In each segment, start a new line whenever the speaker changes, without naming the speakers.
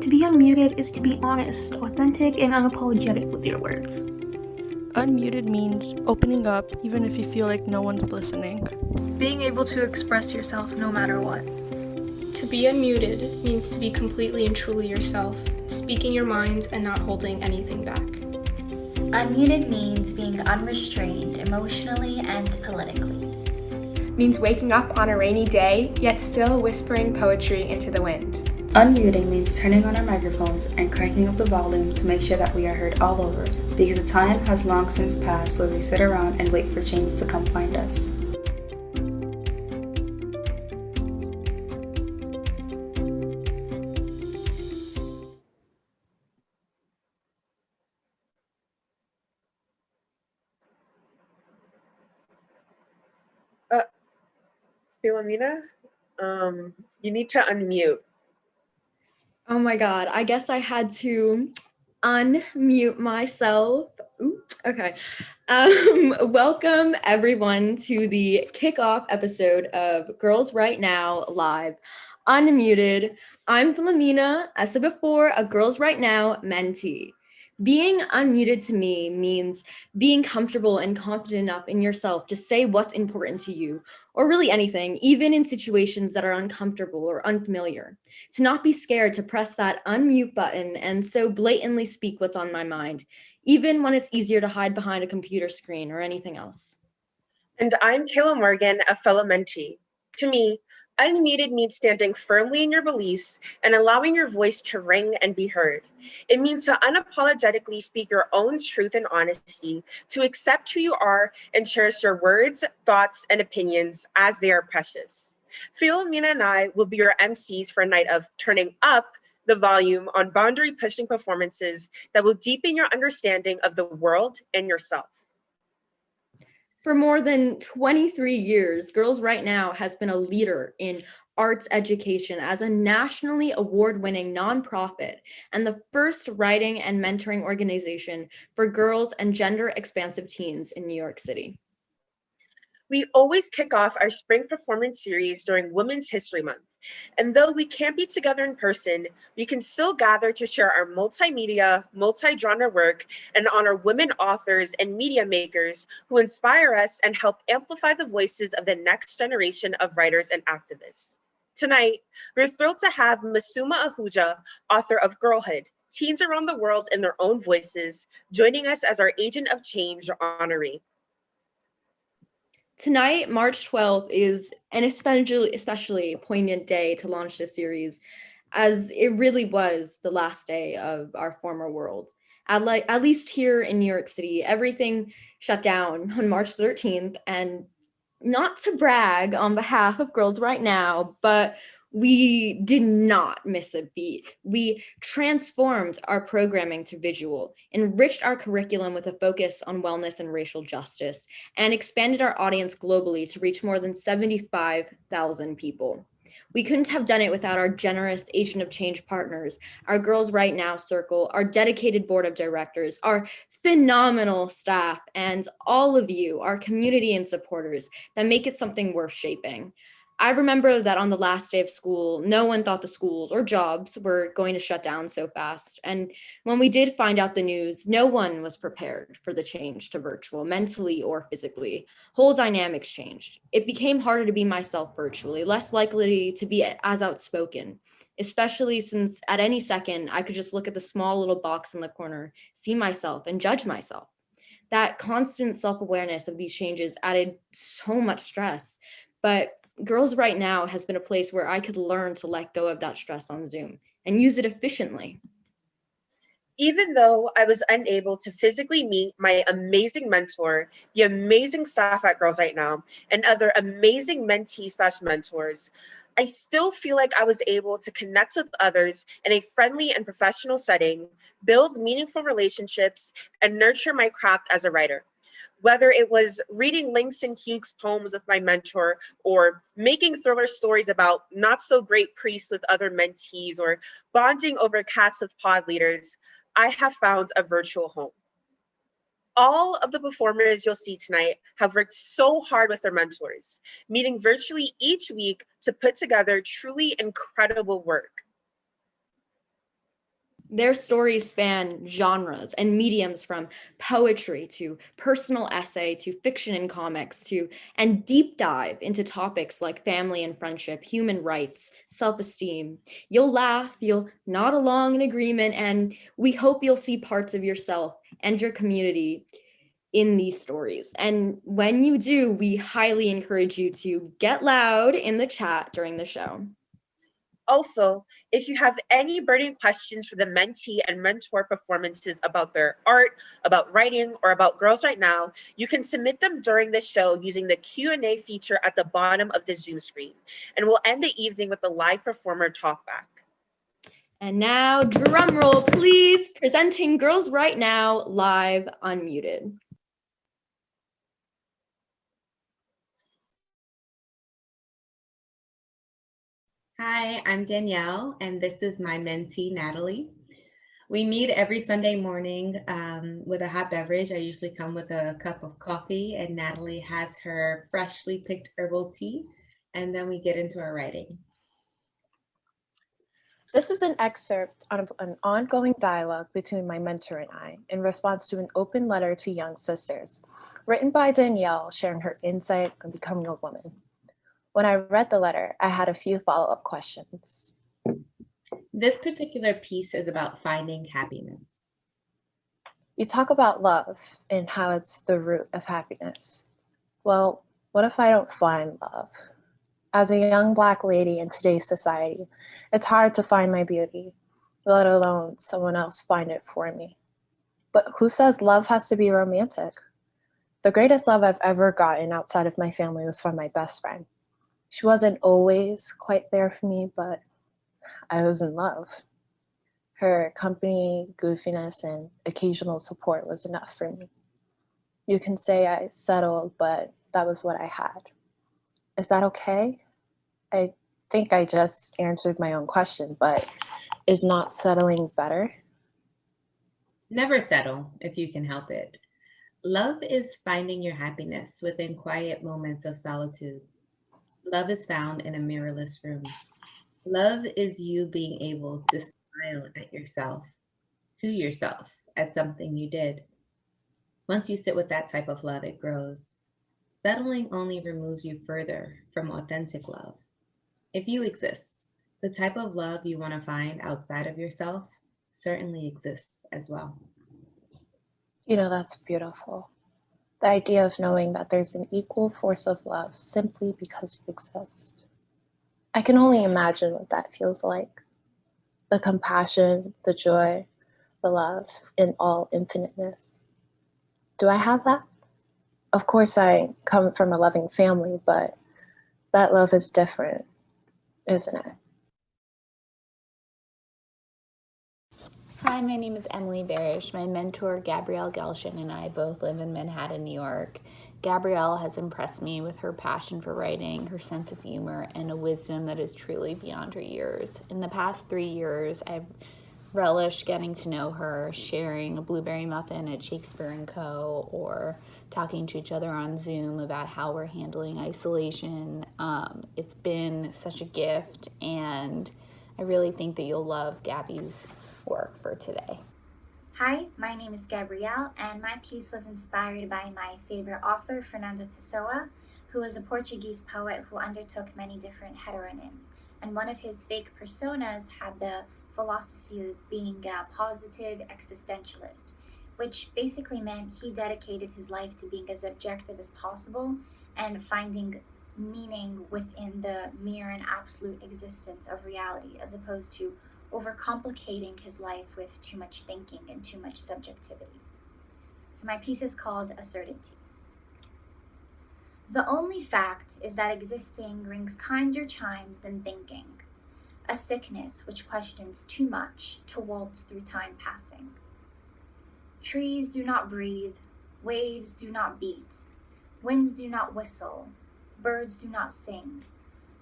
To be unmuted is to be honest, authentic, and unapologetic with your words.
Unmuted means opening up even if you feel like no one's listening.
Being able to express yourself no matter what.
To be unmuted means to be completely and truly yourself, speaking your mind and not holding anything back.
Unmuted means being unrestrained emotionally and politically.
Means waking up on a rainy day, yet still whispering poetry into the wind.
Unmuting means turning on our microphones and cranking up the volume to make sure that we are heard all over, because the time has long since passed where we sit around and wait for change to come find us.
Filomena, you need to unmute.
Oh my God, I guess I had to unmute myself. Ooh, okay. Welcome everyone to the kickoff episode of Girls Right Now Live Unmuted. I'm Filomena, as said before, a Girls Right Now mentee. Being unmuted to me means being comfortable and confident enough in yourself to say what's important to you, or really anything, even in situations that are uncomfortable or unfamiliar. To not be scared to press that unmute button and so blatantly speak what's on my mind, even when it's easier to hide behind a computer screen or anything else.
And I'm Kayla Morgan, a fellow mentee. To me, unmuted means standing firmly in your beliefs and allowing your voice to ring and be heard. It means to unapologetically speak your own truth and honesty, to accept who you are and cherish your words, thoughts, and opinions as they are precious. Filomena and I will be your MCs for a night of turning up the volume on boundary-pushing performances that will deepen your understanding of the world and yourself.
For more than 23 years, Girls Right Now has been a leader in arts education as a nationally award-winning nonprofit and the first writing and mentoring organization for girls and gender-expansive teens in New York City.
We always kick off our spring performance series during Women's History Month. And though we can't be together in person, we can still gather to share our multimedia, multi-genre work and honor women authors and media makers who inspire us and help amplify the voices of the next generation of writers and activists. Tonight, we're thrilled to have Masuma Ahuja, author of Girlhood, Teens Around the World in Their Own Voices, joining us as our Agent of Change honoree.
Tonight, March 12th, is an especially poignant day to launch this series, as it really was the last day of our former world. At least here in New York City, everything shut down on March 13th, and not to brag on behalf of Girls Right Now, but we did not miss a beat. We transformed our programming to visual, enriched our curriculum with a focus on wellness and racial justice, and expanded our audience globally to reach more than 75,000 people. We couldn't have done it without our generous Agent of Change partners, our Girls Right Now circle, our dedicated board of directors, our phenomenal staff, and all of you, our community and supporters that make it something worth shaping. I remember that on the last day of school, no one thought the schools or jobs were going to shut down so fast. And when we did find out the news, no one was prepared for the change to virtual, mentally or physically. Whole dynamics changed. It became harder to be myself virtually, less likely to be as outspoken, especially since at any second, I could just look at the small little box in the corner, see myself, and judge myself. That constant self-awareness of these changes added so much stress, but Girls Right Now has been a place where I could learn to let go of that stress on Zoom and use it efficiently.
Even though I was unable to physically meet my amazing mentor, the amazing staff at Girls Right Now, and other amazing mentees/mentors, I still feel like I was able to connect with others in a friendly and professional setting, build meaningful relationships, and nurture my craft as a writer. Whether it was reading Langston Hughes' poems with my mentor, or making thriller stories about not so great priests with other mentees, or bonding over cats with pod leaders, I have found a virtual home. All of the performers you'll see tonight have worked so hard with their mentors, meeting virtually each week to put together truly incredible work.
Their stories span genres and mediums from poetry to personal essay to fiction and comics and deep dive into topics like family and friendship, human rights, self-esteem. You'll laugh, you'll nod along in agreement, and we hope you'll see parts of yourself and your community in these stories. And when you do, we highly encourage you to get loud in the chat during the show.
Also, if you have any burning questions for the mentee and mentor performances about their art, about writing, or about Girls Right Now, you can submit them during the show using the Q&A feature at the bottom of the Zoom screen. And we'll end the evening with the live performer talkback.
And now, drum roll, please, presenting Girls Right Now, live, unmuted.
Hi, I'm Danielle, and this is my mentee, Natalie. We meet every Sunday morning with a hot beverage. I usually come with a cup of coffee, and Natalie has her freshly picked herbal tea, and then we get into our writing.
This is an excerpt on an ongoing dialogue between my mentor and I in response to an open letter to young sisters, written by Danielle sharing her insight on becoming a woman. When I read the letter, I had a few follow-up questions.
This particular piece is about finding happiness.
You talk about love and how it's the root of happiness. Well, what if I don't find love? As a young Black lady in today's society, it's hard to find my beauty, let alone someone else find it for me. But who says love has to be romantic? The greatest love I've ever gotten outside of my family was from my best friend. She wasn't always quite there for me, but I was in love. Her company, goofiness, and occasional support was enough for me. You can say I settled, but that was what I had. Is that okay? I think I just answered my own question, but is not settling better?
Never settle if you can help it. Love is finding your happiness within quiet moments of solitude. Love is found in a mirrorless room. Love is you being able to smile at yourself, to yourself, at something you did. Once you sit with that type of love, it grows. Settling only removes you further from authentic love. If you exist, the type of love you want to find outside of yourself certainly exists as well.
You know, that's beautiful. The idea of knowing that there's an equal force of love simply because you exist. I can only imagine what that feels like. The compassion, the joy, the love in all infiniteness. Do I have that? Of course, I come from a loving family, but that love is different, isn't it?
Hi, my name is Emily Barish. My mentor, Gabrielle Gelshin, and I both live in Manhattan, New York. Gabrielle has impressed me with her passion for writing, her sense of humor, and a wisdom that is truly beyond her years. In the past 3 years, I've relished getting to know her, sharing a blueberry muffin at Shakespeare & Co., or talking to each other on Zoom about how we're handling isolation. It's been such a gift, and I really think that you'll love Gabby's work for today.
Hi, my name is Gabrielle, and my piece was inspired by my favorite author, Fernando Pessoa, who is a Portuguese poet who undertook many different heteronyms. And one of his fake personas had the philosophy of being a positive existentialist, which basically meant he dedicated his life to being as objective as possible and finding meaning within the mere and absolute existence of reality, as opposed to overcomplicating his life with too much thinking and too much subjectivity. So my piece is called A Certainty. The only fact is that existing rings kinder chimes than thinking, a sickness which questions too much to waltz through time passing. Trees do not breathe, waves do not beat, winds do not whistle, birds do not sing.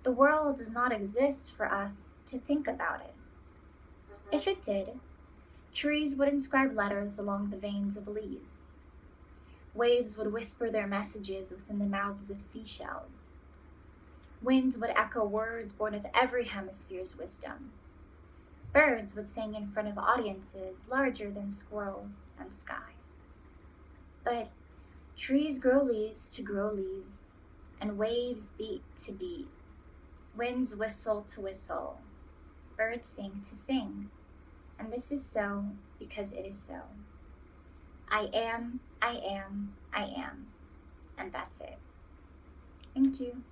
The world does not exist for us to think about it. If it did, trees would inscribe letters along the veins of leaves. Waves would whisper their messages within the mouths of seashells. Winds would echo words born of every hemisphere's wisdom. Birds would sing in front of audiences larger than squirrels and sky. But trees grow leaves to grow leaves, and waves beat to beat. Winds whistle to whistle, birds sing to sing. And this is so because it is so. I am, I am, I am. And that's it. Thank you.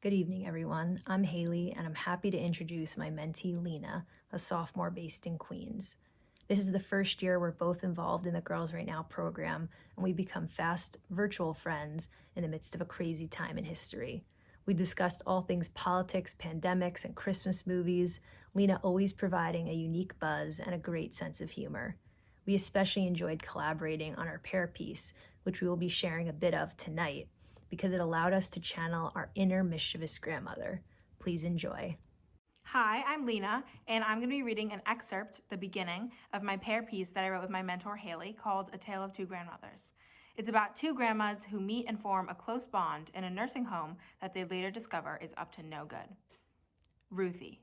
Good evening, everyone. I'm Haley, and I'm happy to introduce my mentee, Lena, a sophomore based in Queens. This is the first year we're both involved in the Girls Right Now program, and we become fast virtual friends in the midst of a crazy time in history. We discussed all things politics, pandemics, and Christmas movies, Lena always providing a unique buzz and a great sense of humor. We especially enjoyed collaborating on our pair piece, which we will be sharing a bit of tonight, because it allowed us to channel our inner mischievous grandmother. Please enjoy.
Hi, I'm Lena, and I'm going to be reading an excerpt, the beginning, of my pair piece that I wrote with my mentor Haley called A Tale of Two Grandmothers. It's about two grandmas who meet and form a close bond in a nursing home that they later discover is up to no good. Ruthie.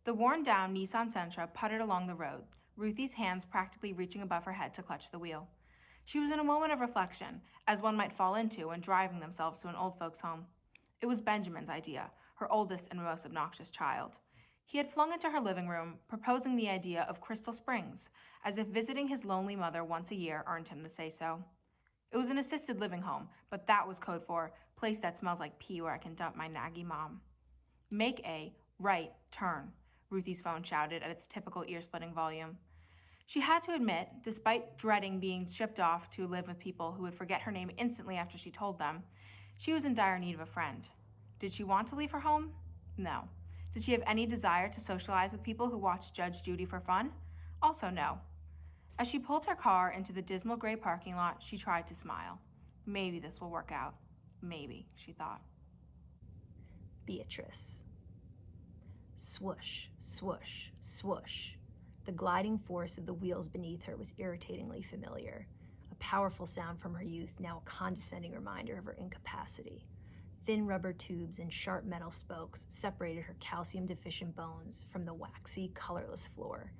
The worn-down Nissan Sentra puttered along the road, Ruthie's hands practically reaching above her head to clutch the wheel. She was in a moment of reflection, as one might fall into when driving themselves to an old folks' home. It was Benjamin's idea, her oldest and most obnoxious child. He had flung into her living room, proposing the idea of Crystal Springs, as if visiting his lonely mother once a year earned him the say-so. It was an assisted living home, but that was code for place that smells like pee where I can dump my naggy mom. Make a right turn, Ruthie's phone shouted at its typical ear-splitting volume. She had to admit, despite dreading being shipped off to live with people who would forget her name instantly after she told them, she was in dire need of a friend. Did she want to leave her home? No. Did she have any desire to socialize with people who watched Judge Judy for fun? Also no. As she pulled her car into the dismal gray parking lot, she tried to smile. Maybe this will work out. Maybe, she thought.
Beatrice. Swoosh, swoosh, swoosh. The gliding force of the wheels beneath her was irritatingly familiar. A powerful sound from her youth, now a condescending reminder of her incapacity. Thin rubber tubes and sharp metal spokes separated her calcium-deficient bones from the waxy, colorless floor.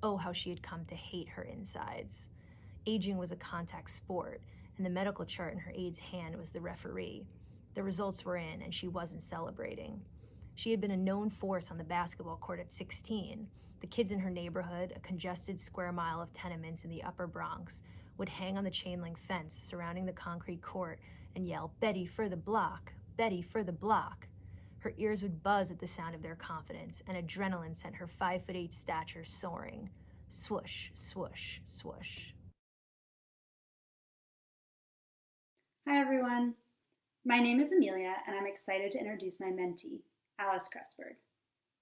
Oh, how she had come to hate her insides. Aging was a contact sport, and the medical chart in her aide's hand was the referee. The results were in, and she wasn't celebrating. She had been a known force on the basketball court at 16. The kids in her neighborhood, a congested square mile of tenements in the Upper Bronx, would hang on the chain-link fence surrounding the concrete court and yell, "Betty for the block! Betty for the block!" Her ears would buzz at the sound of their confidence, and adrenaline sent her 5'8" stature soaring. Swoosh, swoosh, swoosh.
Hi everyone. My name is Amelia, and I'm excited to introduce my mentee, Alice Kressberg.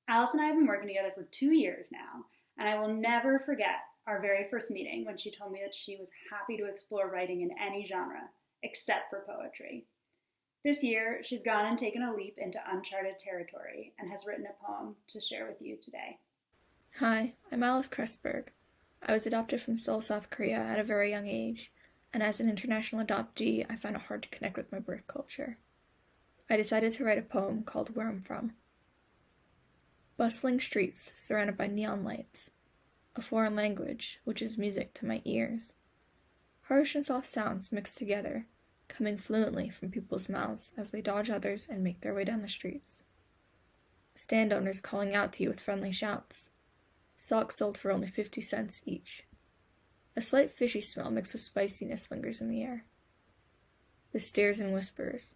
Alice and I have been working together for 2 years now, and I will never forget our very first meeting when she told me that she was happy to explore writing in any genre, except for poetry. This year, she's gone and taken a leap into uncharted territory and has written a poem to share with you today.
Hi, I'm Alice Kressberg. I was adopted from Seoul, South Korea at a very young age, and as an international adoptee, I found it hard to connect with my birth culture. I decided to write a poem called Where I'm From. Bustling streets surrounded by neon lights, a foreign language which is music to my ears. Harsh and soft sounds mixed together, coming fluently from people's mouths as they dodge others and make their way down the streets. Stand owners calling out to you with friendly shouts. Socks sold for only 50 cents each. A slight fishy smell mixed with spiciness lingers in the air. The stares and whispers.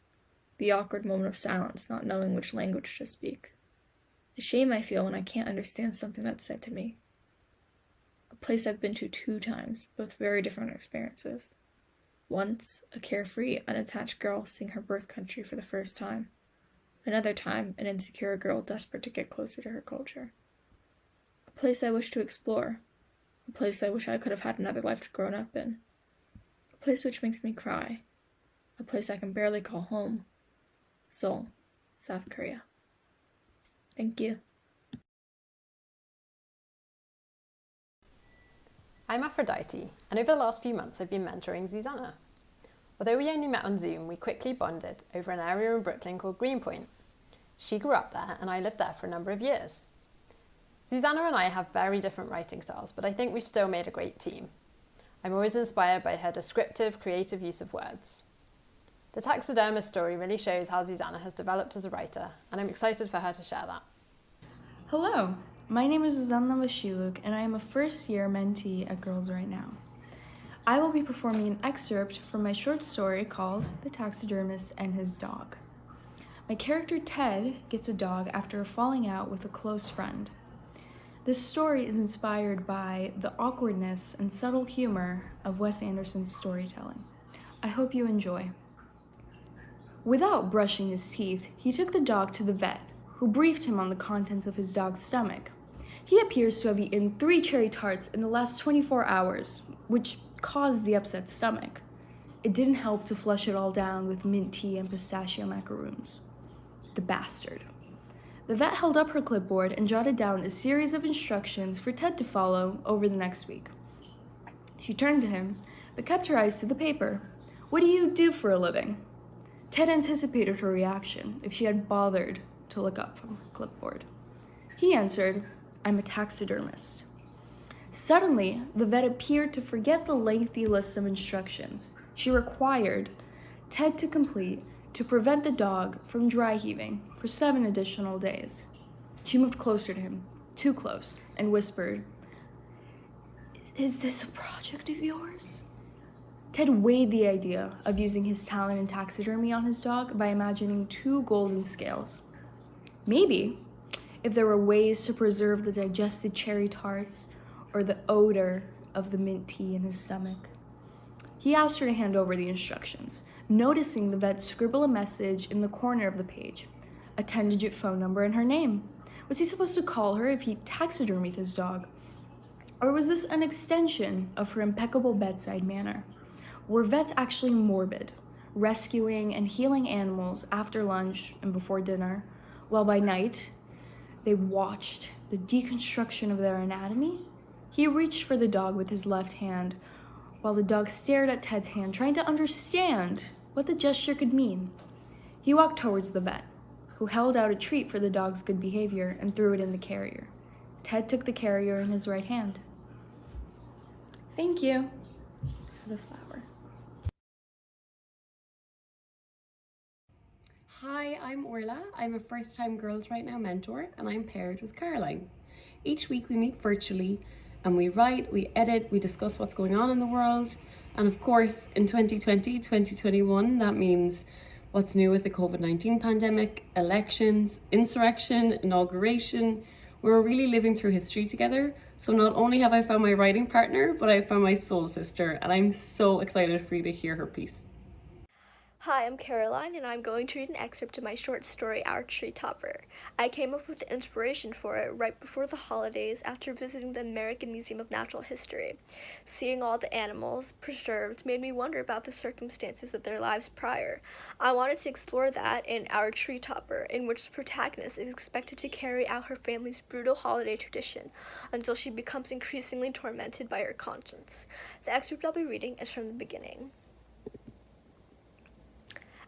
The awkward moment of silence, not knowing which language to speak. The shame I feel when I can't understand something that's said to me. A place I've been to 2 times, both very different experiences. Once, a carefree, unattached girl seeing her birth country for the first time. Another time, an insecure girl desperate to get closer to her culture. A place I wish to explore. A place I wish I could have had another life grown up in. A place which makes me cry. A place I can barely call home. Seoul, South Korea. Thank you.
I'm Aphrodite, and over the last few months I've been mentoring Zuzana. Although we only met on Zoom, we quickly bonded over an area in Brooklyn called Greenpoint. She grew up there and I lived there for a number of years. Susanna and I have very different writing styles, but I think we've still made a great team. I'm always inspired by her descriptive, creative use of words. The taxidermist story really shows how Susanna has developed as a writer, and I'm excited for her to share that.
Hello, my name is Zuzanna Vashiluk, and I am a first-year mentee at Girls Right Now. I will be performing an excerpt from my short story called The Taxidermist and His Dog. My character Ted gets a dog after a falling out with a close friend. This story is inspired by the awkwardness and subtle humor of Wes Anderson's storytelling. I hope you enjoy. Without brushing his teeth, he took the dog to the vet, who briefed him on the contents of his dog's stomach. He appears to have eaten 3 cherry tarts in the last 24 hours, which caused the upset stomach. It didn't help to flush it all down with mint tea and pistachio macaroons. The bastard. The vet held up her clipboard and jotted down a series of instructions for Ted to follow over the next week. She turned to him, but kept her eyes to the paper. "What do you do for a living?" Ted anticipated her reaction if she had bothered to look up from her clipboard. He answered, "I'm a taxidermist." Suddenly, the vet appeared to forget the lengthy list of instructions she required Ted to complete to prevent the dog from dry heaving for 7 additional days. She moved closer to him, too close, and whispered, Is this a project of yours?" Ted weighed the idea of using his talent in taxidermy on his dog by imagining 2 golden scales. Maybe, if there were ways to preserve the digested cherry tarts or the odor of the mint tea in his stomach. He asked her to hand over the instructions, noticing the vet scribble a message in the corner of the page, a 10-digit phone number and her name. Was he supposed to call her if he taxidermied his dog? Or was this an extension of her impeccable bedside manner? Were vets actually morbid, rescuing and healing animals after lunch and before dinner, while by night they watched the deconstruction of their anatomy? He reached for the dog with his left hand, while the dog stared at Ted's hand, trying to understand what the gesture could mean. He walked towards the vet, who held out a treat for the dog's good behavior and threw it in the carrier. Ted took the carrier in his right hand. "Thank you." The flower.
Hi, I'm Orla. I'm a first-time Girls Right Now mentor, and I'm paired with Caroline. Each week we meet virtually, and we write, we edit, we discuss what's going on in the world. And of course, in 2020, 2021, that means what's new with the COVID-19 pandemic, elections, insurrection, inauguration. We're really living through history together. So not only have I found my writing partner, but I found my soul sister, and I'm so excited for you to hear her piece.
Hi, I'm Caroline, and I'm going to read an excerpt of my short story, Our Tree Topper. I came up with the inspiration for it right before the holidays after visiting the American Museum of Natural History. Seeing all the animals preserved made me wonder about the circumstances of their lives prior. I wanted to explore that in Our Tree Topper, in which the protagonist is expected to carry out her family's brutal holiday tradition until she becomes increasingly tormented by her conscience. The excerpt I'll be reading is from the beginning.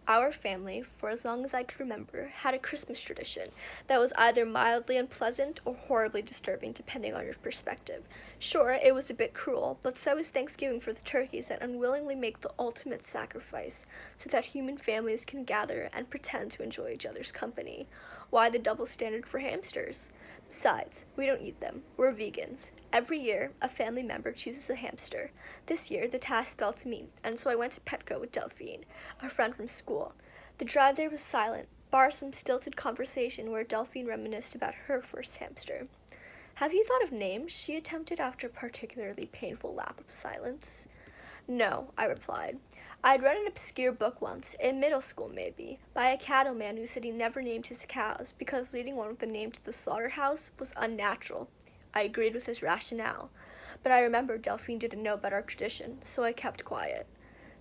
Our family, for as long as I could remember, had a Christmas tradition that was either mildly unpleasant or horribly disturbing, depending on your perspective. Sure, it was a bit cruel, but so is Thanksgiving for the turkeys that unwillingly make the ultimate sacrifice so that human families can gather and pretend to enjoy each other's company. Why the double standard for hamsters? Besides, we don't eat them. We're vegans. Every year, a family member chooses a hamster. This year, the task fell to me, and so I went to Petco with Delphine, a friend from school. The drive there was silent, bar some stilted conversation where Delphine reminisced about her first hamster. "Have you thought of names?" she attempted after a particularly painful lap of silence. "No," I replied. I had read an obscure book once, in middle school maybe, by a cattleman who said he never named his cows because leading one with a name to the slaughterhouse was unnatural. I agreed with his rationale, but I remembered Delphine didn't know about our tradition, so I kept quiet.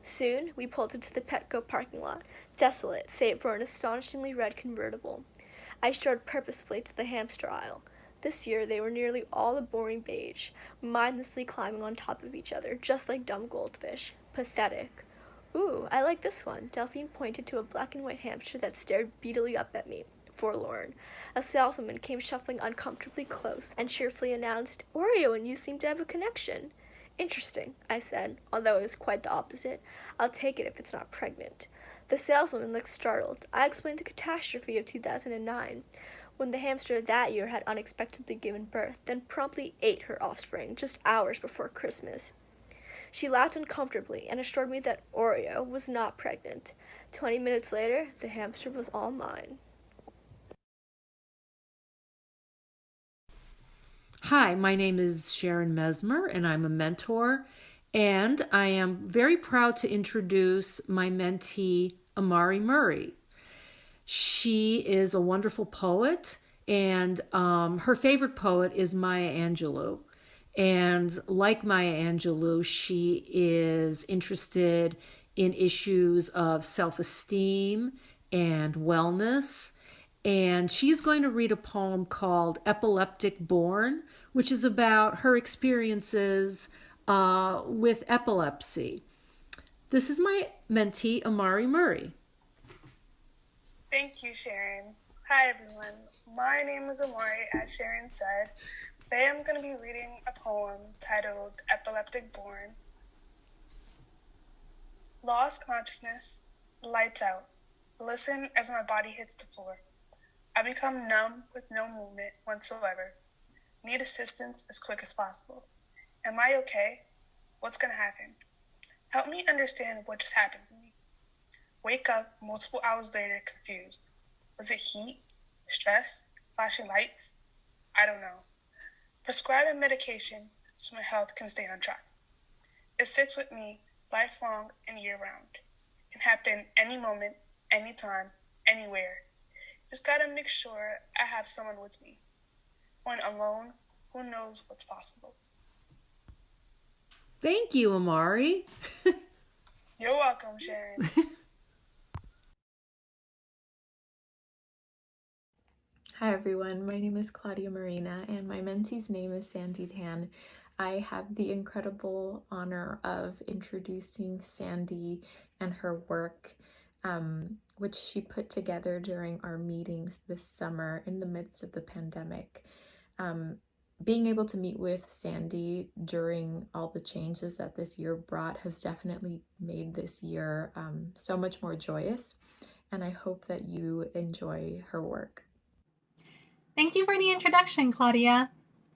Soon, we pulled into the Petco parking lot, desolate save for an astonishingly red convertible. I strode purposefully to the hamster aisle. This year, they were nearly all a boring beige, mindlessly climbing on top of each other, just like dumb goldfish. Pathetic. "Ooh, I like this one." Delphine pointed to a black and white hamster that stared beadily up at me. forlorn. A saleswoman came shuffling uncomfortably close and cheerfully announced, "Oreo and you seem to have a connection." "Interesting," I said, although it was quite the opposite. "I'll take it if it's not pregnant." The saleswoman looked startled. I explained the catastrophe of 2009, when the hamster that year had unexpectedly given birth, then promptly ate her offspring just hours before Christmas. She laughed uncomfortably and assured me that Oreo was not pregnant. 20 minutes later, the hamster was all mine.
Hi, my name is Sharon Mesmer, and I'm a mentor, and I am very proud to introduce my mentee, Amari Murray. She is a wonderful poet, and her favorite poet is Maya Angelou. And like Maya Angelou, she is interested in issues of self-esteem and wellness. And she's going to read a poem called Epileptic Born, which is about her experiences with epilepsy. This is my mentee, Amari Murray.
Thank you, Sharon. Hi, everyone. My name is Amari, as Sharon said. Today I'm going to be reading a poem titled Epileptic Born. Lost consciousness, lights out. Listen as my body hits the floor. I become numb with no movement whatsoever. Need assistance as quick as possible. Am I okay? What's going to happen? Help me understand what just happened to me. Wake up multiple hours later confused. Was it heat? Stress? Flashing lights? I don't know. Prescribe a medication so my health can stay on track. It sits with me lifelong and year-round. It can happen any moment, anytime, anywhere. Just gotta make sure I have someone with me. When alone, who knows what's possible.
Thank you, Amari.
You're welcome, Sharon.
Hi everyone, my name is Claudia Marina and my mentee's name is Sandy Tan. I have the incredible honor of introducing Sandy and her work, which she put together during our meetings this summer in the midst of the pandemic. Being able to meet with Sandy during all the changes that this year brought has definitely made this year so much more joyous, and I hope that you enjoy her work.
Thank you for the introduction, Claudia.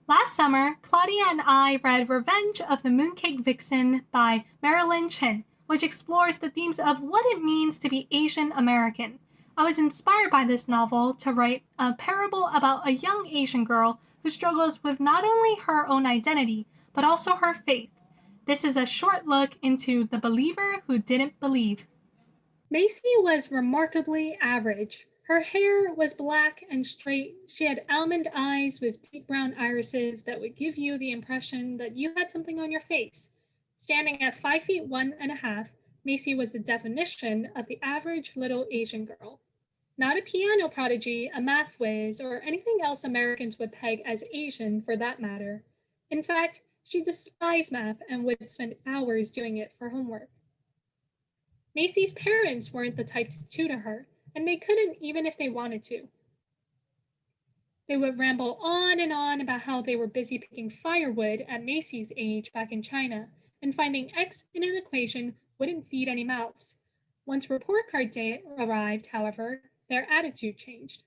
Last summer, Claudia and I read Revenge of the Mooncake Vixen by Marilyn Chin, which explores the themes of what it means to be Asian American. I was inspired by this novel to write a parable about a young Asian girl who struggles with not only her own identity, but also her faith. This is a short look into the believer who didn't believe. Macy was remarkably average. Her hair was black and straight. She had almond eyes with deep brown irises that would give you the impression that you had something on your face. Standing at 5 feet 1.5, Macy was the definition of the average little Asian girl. Not a piano prodigy, a math whiz, or anything else Americans would peg as Asian for that matter. In fact, she despised math and would spend hours doing it for homework. Macy's parents weren't the type to tutor her, and they couldn't even if they wanted to. They would ramble on and on about how they were busy picking firewood at Macy's age back in China, and finding X in an equation wouldn't feed any mouths. Once report card day arrived, however, their attitude changed.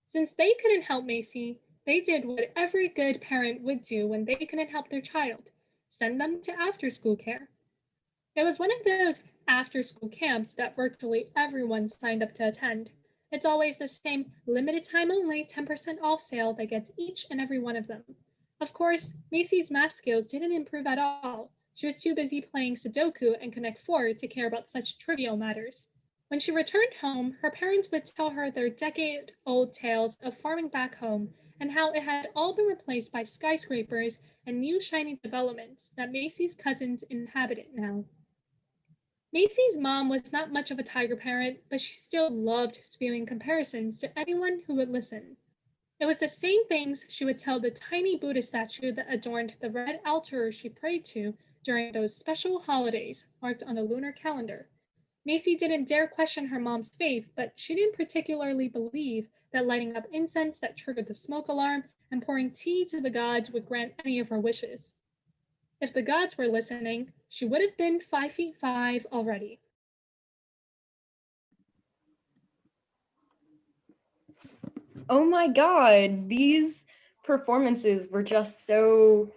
Since they couldn't help Macy, they did what every good parent would do when they couldn't help their child: send them to after-school care. It was one of those after-school camps that virtually everyone signed up to attend. It's always the same limited time only 10% off sale that gets each and every one of them. Of course, Macy's math skills didn't improve at all. She was too busy playing Sudoku and Connect 4 to care about such trivial matters. When she returned home, her parents would tell her their decade-old tales of farming back home and how it had all been replaced by skyscrapers and new shiny developments that Macy's cousins inhabited now. Macy's mom was not much of a tiger parent, but she still loved spewing comparisons to anyone who would listen. It was the same things she would tell the tiny Buddha statue that adorned the red altar she prayed to during those special holidays marked on the lunar calendar. Macy didn't dare question her mom's faith, but she didn't particularly believe that lighting up incense that triggered the smoke alarm and pouring tea to the gods would grant any of her wishes. If the gods were listening, she would have been 5'5" already.
Oh my god, these performances were just so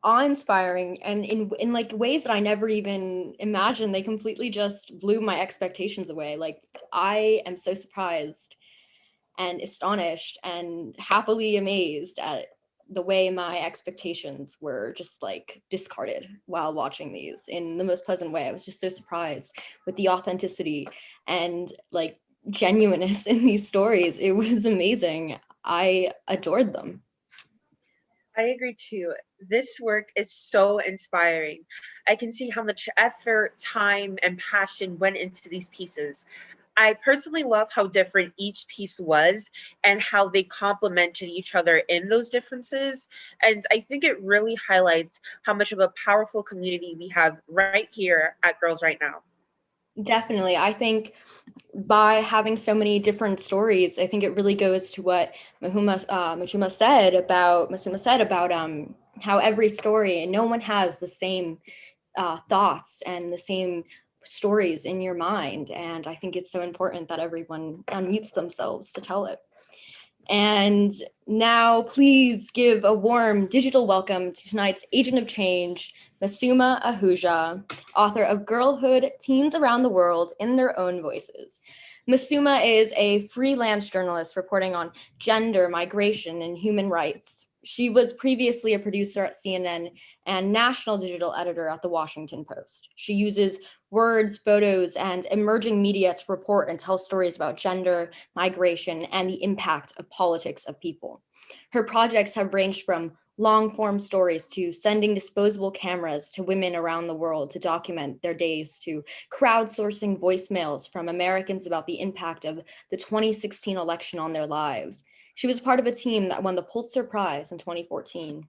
awe-inspiring and in like ways that I never even imagined. They completely just blew my expectations away. Like, I am so surprised and astonished and happily amazed at the way my expectations were just like discarded while watching these in the most pleasant way. I was just so surprised with the authenticity and like genuineness in these stories. It was amazing. I adored them.
I agree too. This work is so inspiring. I can see how much effort, time, and passion went into these pieces. I personally love how different each piece was and how they complemented each other in those differences. And I think it really highlights how much of a powerful community we have right here at Girls Right Now.
Definitely. I think by having so many different stories, I think it really goes to what Masuma said about how every story, and no one has the same thoughts and the same stories in your mind. And I think it's so important that everyone unmutes themselves to tell it. And now please give a warm digital welcome to tonight's Agent of Change, Masuma Ahuja, author of Girlhood, Teens Around the World in Their Own Voices. Masuma is a freelance journalist reporting on gender, migration, and human rights. She was previously a producer at CNN and national digital editor at the Washington Post. She uses words, photos, and emerging media to report and tell stories about gender, migration, and the impact of politics of people. Her projects have ranged from long-form stories to sending disposable cameras to women around the world to document their days, to crowdsourcing voicemails from Americans about the impact of the 2016 election on their lives. She was part of a team that won the Pulitzer Prize in 2014.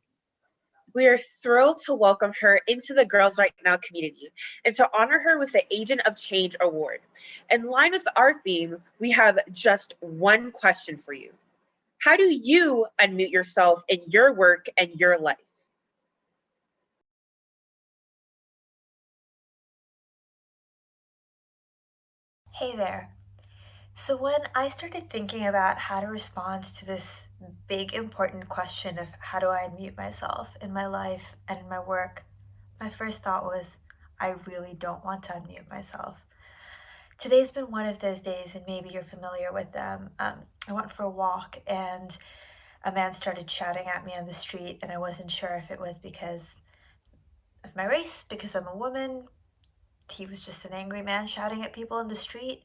We are thrilled to welcome her into the Girls Right Now community and to honor her with the Agent of Change Award. In line with our theme, we have just one question for you. How do you unmute yourself in your work and your life?
Hey there. So when I started thinking about how to respond to this big important question of how do I unmute myself in my life and in my work, my first thought was, I really don't want to unmute myself. Today's been one of those days, and maybe you're familiar with them. I went for a walk and a man started shouting at me on the street, and I wasn't sure if it was because of my race, because I'm a woman. He was just an angry man shouting at people in the street.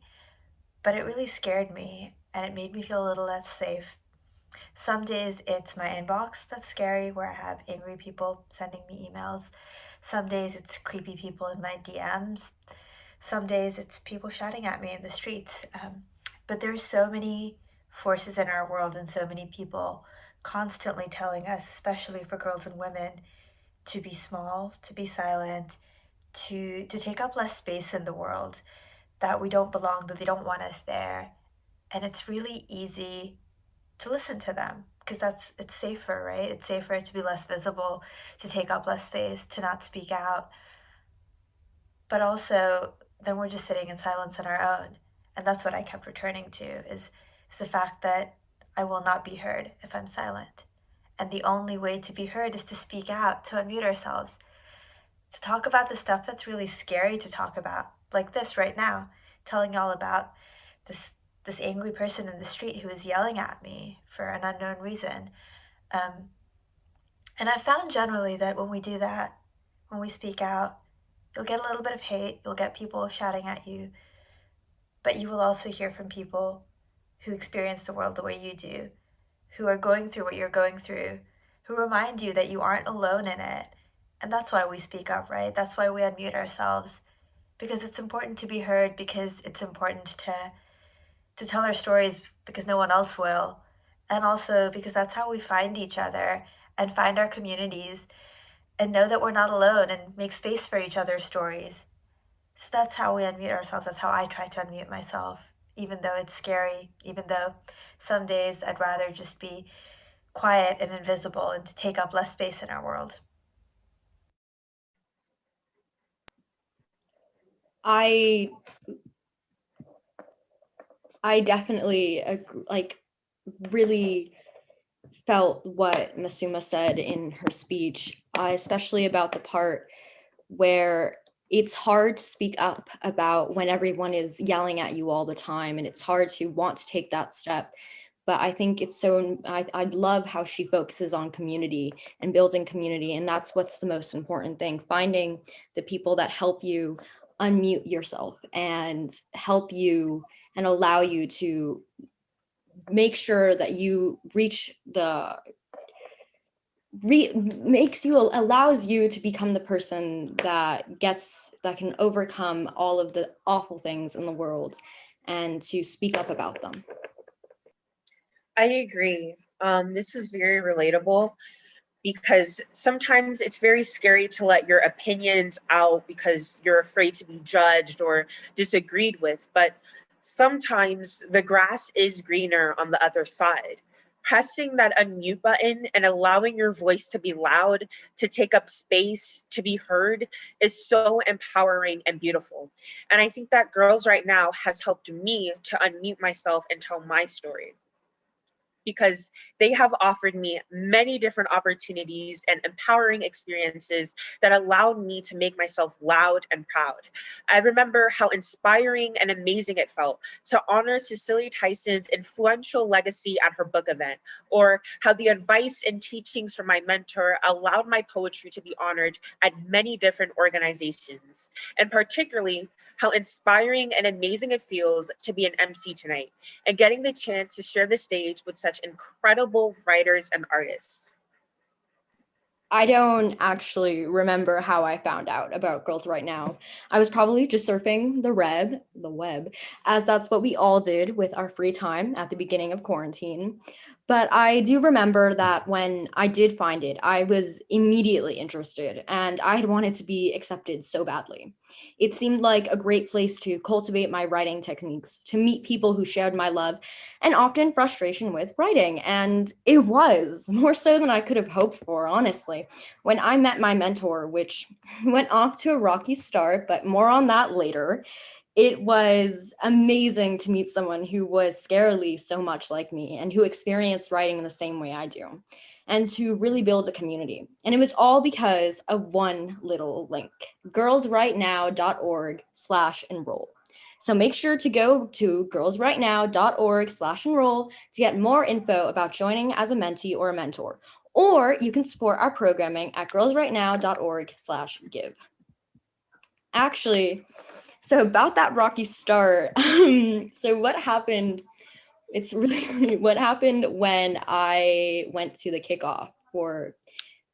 But it really scared me, and it made me feel a little less safe. Some days it's my inbox that's scary, where I have angry people sending me emails. Some days it's creepy people in my DMs. Some days it's people shouting at me in the streets. But there's so many forces in our world and so many people constantly telling us, especially for girls and women, to be small, to be silent, to take up less space in the world, that we don't belong, that they don't want us there. And it's really easy to listen to them because it's safer, right? It's safer to be less visible, to take up less space, to not speak out. But also, then we're just sitting in silence on our own. And that's what I kept returning to is the fact that I will not be heard if I'm silent. And the only way to be heard is to speak out, to unmute ourselves, to talk about the stuff that's really scary to talk about, like this right now, telling y'all about this angry person in the street who is yelling at me for an unknown reason. And I've found generally that when we do that, when we speak out, you'll get a little bit of hate, you'll get people shouting at you, but you will also hear from people who experience the world the way you do, who are going through what you're going through, who remind you that you aren't alone in it. And that's why we speak up, right? That's why we unmute ourselves, because it's important to be heard, because it's important to tell our stories because no one else will. And also because that's how we find each other and find our communities and know that we're not alone and make space for each other's stories. So that's how we unmute ourselves. That's how I try to unmute myself, even though it's scary, even though some days I'd rather just be quiet and invisible and to take up less space in our world.
I definitely really felt what Masuma said in her speech, especially about the part where it's hard to speak up about when everyone is yelling at you all the time, and it's hard to want to take that step. But I think it's so, I love how she focuses on community and building community. And that's what's the most important thing, finding the people that help you unmute yourself and help you and allow you to make sure that you reach the allows you to become the person that can overcome all of the awful things in the world and to speak up about them.
I agree. This is very relatable because sometimes it's very scary to let your opinions out because you're afraid to be judged or disagreed with. But sometimes the grass is greener on the other side. Pressing that unmute button and allowing your voice to be loud, to take up space, to be heard is so empowering and beautiful. And I think that Girls Right Now has helped me to unmute myself and tell my story, because they have offered me many different opportunities and empowering experiences that allowed me to make myself loud and proud. I remember how inspiring and amazing it felt to honor Cicely Tyson's influential legacy at her book event, or how the advice and teachings from my mentor allowed my poetry to be honored at many different organizations, and particularly how inspiring and amazing it feels to be an MC tonight and getting the chance to share the stage with such incredible writers and artists.
I don't actually remember how I found out about Girls Right Now. I was probably just surfing the web, as that's what we all did with our free time at the beginning of quarantine. But I do remember that when I did find it, I was immediately interested and I had wanted to be accepted so badly. It seemed like a great place to cultivate my writing techniques, to meet people who shared my love and often frustration with writing. And it was more so than I could have hoped for, honestly. When I met my mentor, which went off to a rocky start, but more on that later, it was amazing to meet someone who was scarily so much like me and who experienced writing in the same way I do, and to really build a community. And it was all because of one little link, girlsrightnow.org/enroll. So make sure to go to girlsrightnow.org/enroll to get more info about joining as a mentee or a mentor. Or you can support our programming at girlsrightnow.org/give. Actually, so about that rocky start, so what happened, it's really what happened when I went to the kickoff for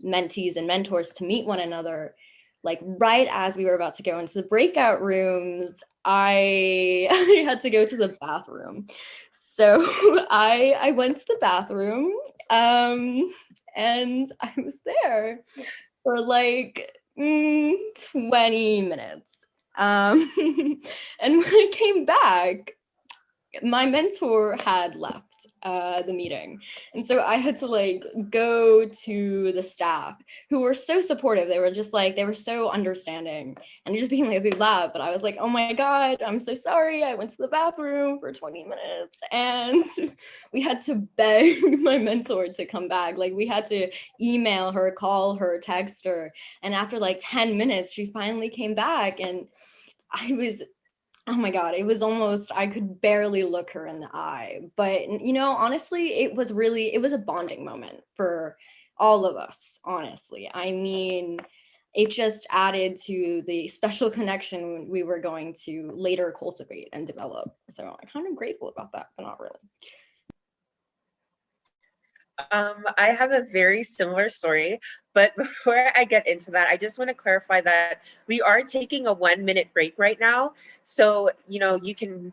mentees and mentors to meet one another, like right as we were about to go into the breakout rooms, I had to go to the bathroom. So I went to the bathroom and I was there for like 20 minutes. And when I came back, my mentor had left the meeting. And so I had to like go to the staff who were so supportive. They were just like, they were so understanding and just being like a big laugh. But I was like, oh my God, I'm so sorry. I went to the bathroom for 20 minutes and we had to beg my mentor to come back. Like we had to email her, call her, text her. And after like 10 minutes, she finally came back and I was, oh my God, it was almost, I could barely look her in the eye. But, you know, honestly, it was a bonding moment for all of us, honestly. I mean, it just added to the special connection we were going to later cultivate and develop. So I'm kind of grateful about that, but not really.
I have a very similar story, but before I get into that, I just want to clarify that we are taking a 1-minute break right now. So, you can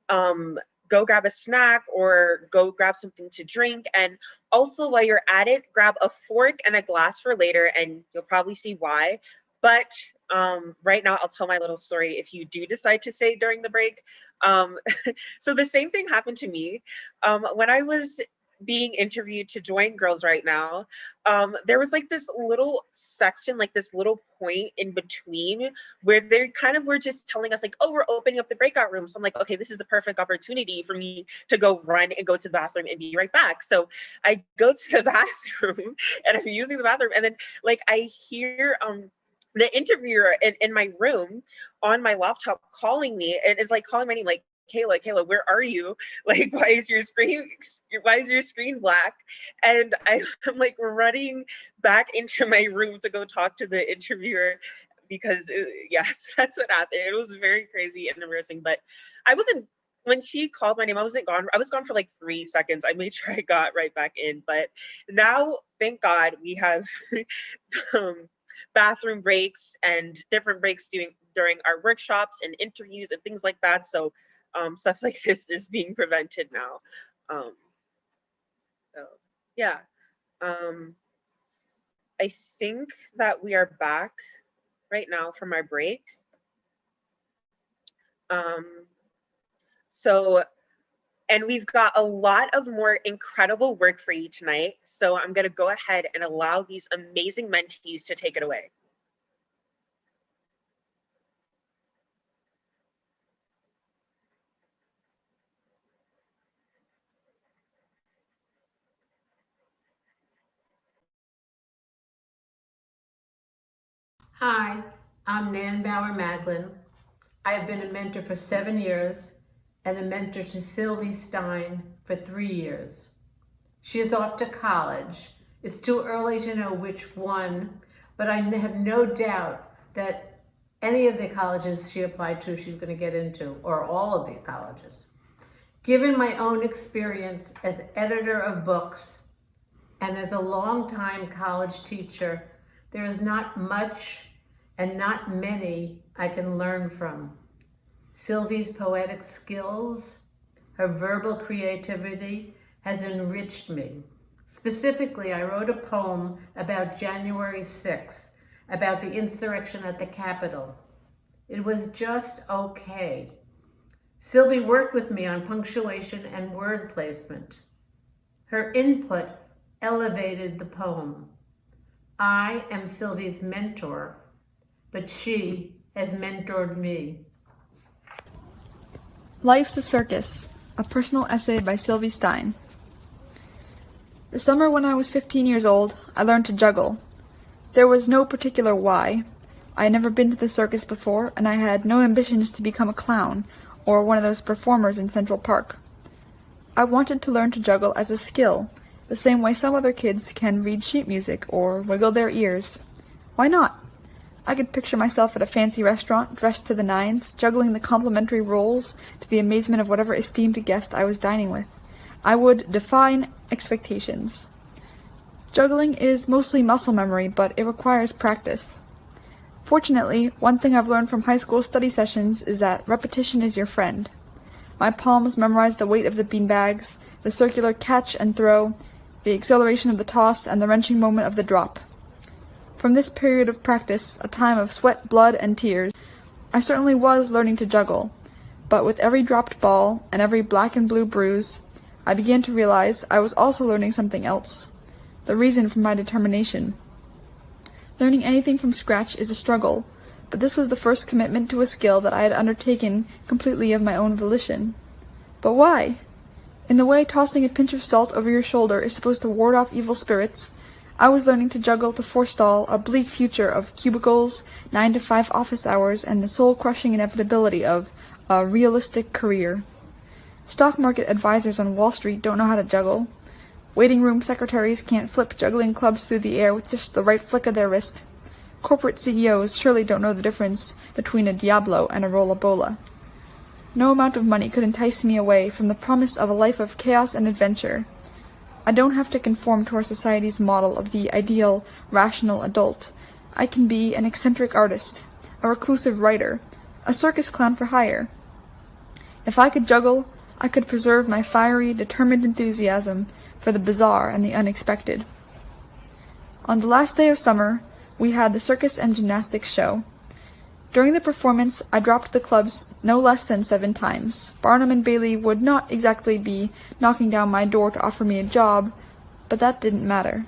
go grab a snack or go grab something to drink. And also while you're at it, grab a fork and a glass for later, and you'll probably see why. But Right now, I'll tell my little story if you do decide to say during the break. Um, so the same thing happened to me. When I was being interviewed to join Girls Right Now, there was like this little section, like this little point in between where they kind of were just telling us like, oh, we're opening up the breakout room. So I'm like, okay, this is the perfect opportunity for me to go run and go to the bathroom and be right back. So I go to the bathroom and I'm using the bathroom, and then like I hear the interviewer in my room on my laptop calling me, and is like calling my name like, Kayla, where are you? Like, why is your screen black? And I'm like running back into my room to go talk to the interviewer because yes, that's what happened. It was very crazy and embarrassing, but I wasn't, when she called my name, I wasn't gone. I was gone for like 3 seconds. I made sure I got right back in, but now, thank God, we have um, bathroom breaks and different breaks during our workshops and interviews and things like that. So stuff like this is being prevented now. So yeah, I think that we are back right now from our break. And we've got a lot of more incredible work for you tonight. So I'm gonna go ahead and allow these amazing mentees to take it away.
Hi, I'm Nan Bauer-Maglin. I have been a mentor for 7 years and a mentor to Sylvie Stein for 3 years. She is off to college. It's too early to know which one, but I have no doubt that any of the colleges she applied to, she's going to get into, or all of the colleges. Given my own experience as editor of books and as a longtime college teacher, there is not much and not many I can learn from. Sylvie's poetic skills, her verbal creativity has enriched me. Specifically, I wrote a poem about January 6th, about the insurrection at the Capitol. It was just okay. Sylvie worked with me on punctuation and word placement. Her input elevated the poem. I am Sylvie's mentor, but she has mentored me.
Life's a Circus, a personal essay by Sylvie Stein. The summer when I was 15 years old, I learned to juggle. There was no particular why. I had never been to the circus before, and I had no ambitions to become a clown, or one of those performers in Central Park. I wanted to learn to juggle as a skill, the same way some other kids can read sheet music or wiggle their ears. Why not? I could picture myself at a fancy restaurant, dressed to the nines, juggling the complimentary rolls to the amazement of whatever esteemed guest I was dining with. I would defy expectations. Juggling is mostly muscle memory, but it requires practice. Fortunately, one thing I've learned from high school study sessions is that repetition is your friend. My palms memorized the weight of the beanbags, the circular catch and throw, the exhilaration of the toss, and the wrenching moment of the drop. From this period of practice, a time of sweat, blood, and tears, I certainly was learning to juggle, but with every dropped ball and every black and blue bruise, I began to realize I was also learning something else, the reason for my determination. Learning anything from scratch is a struggle, but this was the first commitment to a skill that I had undertaken completely of my own volition. But why? In the way tossing a pinch of salt over your shoulder is supposed to ward off evil spirits, I was learning to juggle to forestall a bleak future of cubicles, 9-to-5 office hours, and the soul-crushing inevitability of a realistic career. Stock market advisors on Wall Street don't know how to juggle. Waiting room secretaries can't flip juggling clubs through the air with just the right flick of their wrist. Corporate CEOs surely don't know the difference between a Diablo and a Rollabola. No amount of money could entice me away from the promise of a life of chaos and adventure. I don't have to conform to our society's model of the ideal, rational adult. I can be an eccentric artist, a reclusive writer, a circus clown for hire. If I could juggle, I could preserve my fiery, determined enthusiasm for the bizarre and the unexpected. On the last day of summer, we had the circus and gymnastics show. During the performance, I dropped the clubs no less than 7 times. Barnum and Bailey would not exactly be knocking down my door to offer me a job, but that didn't matter.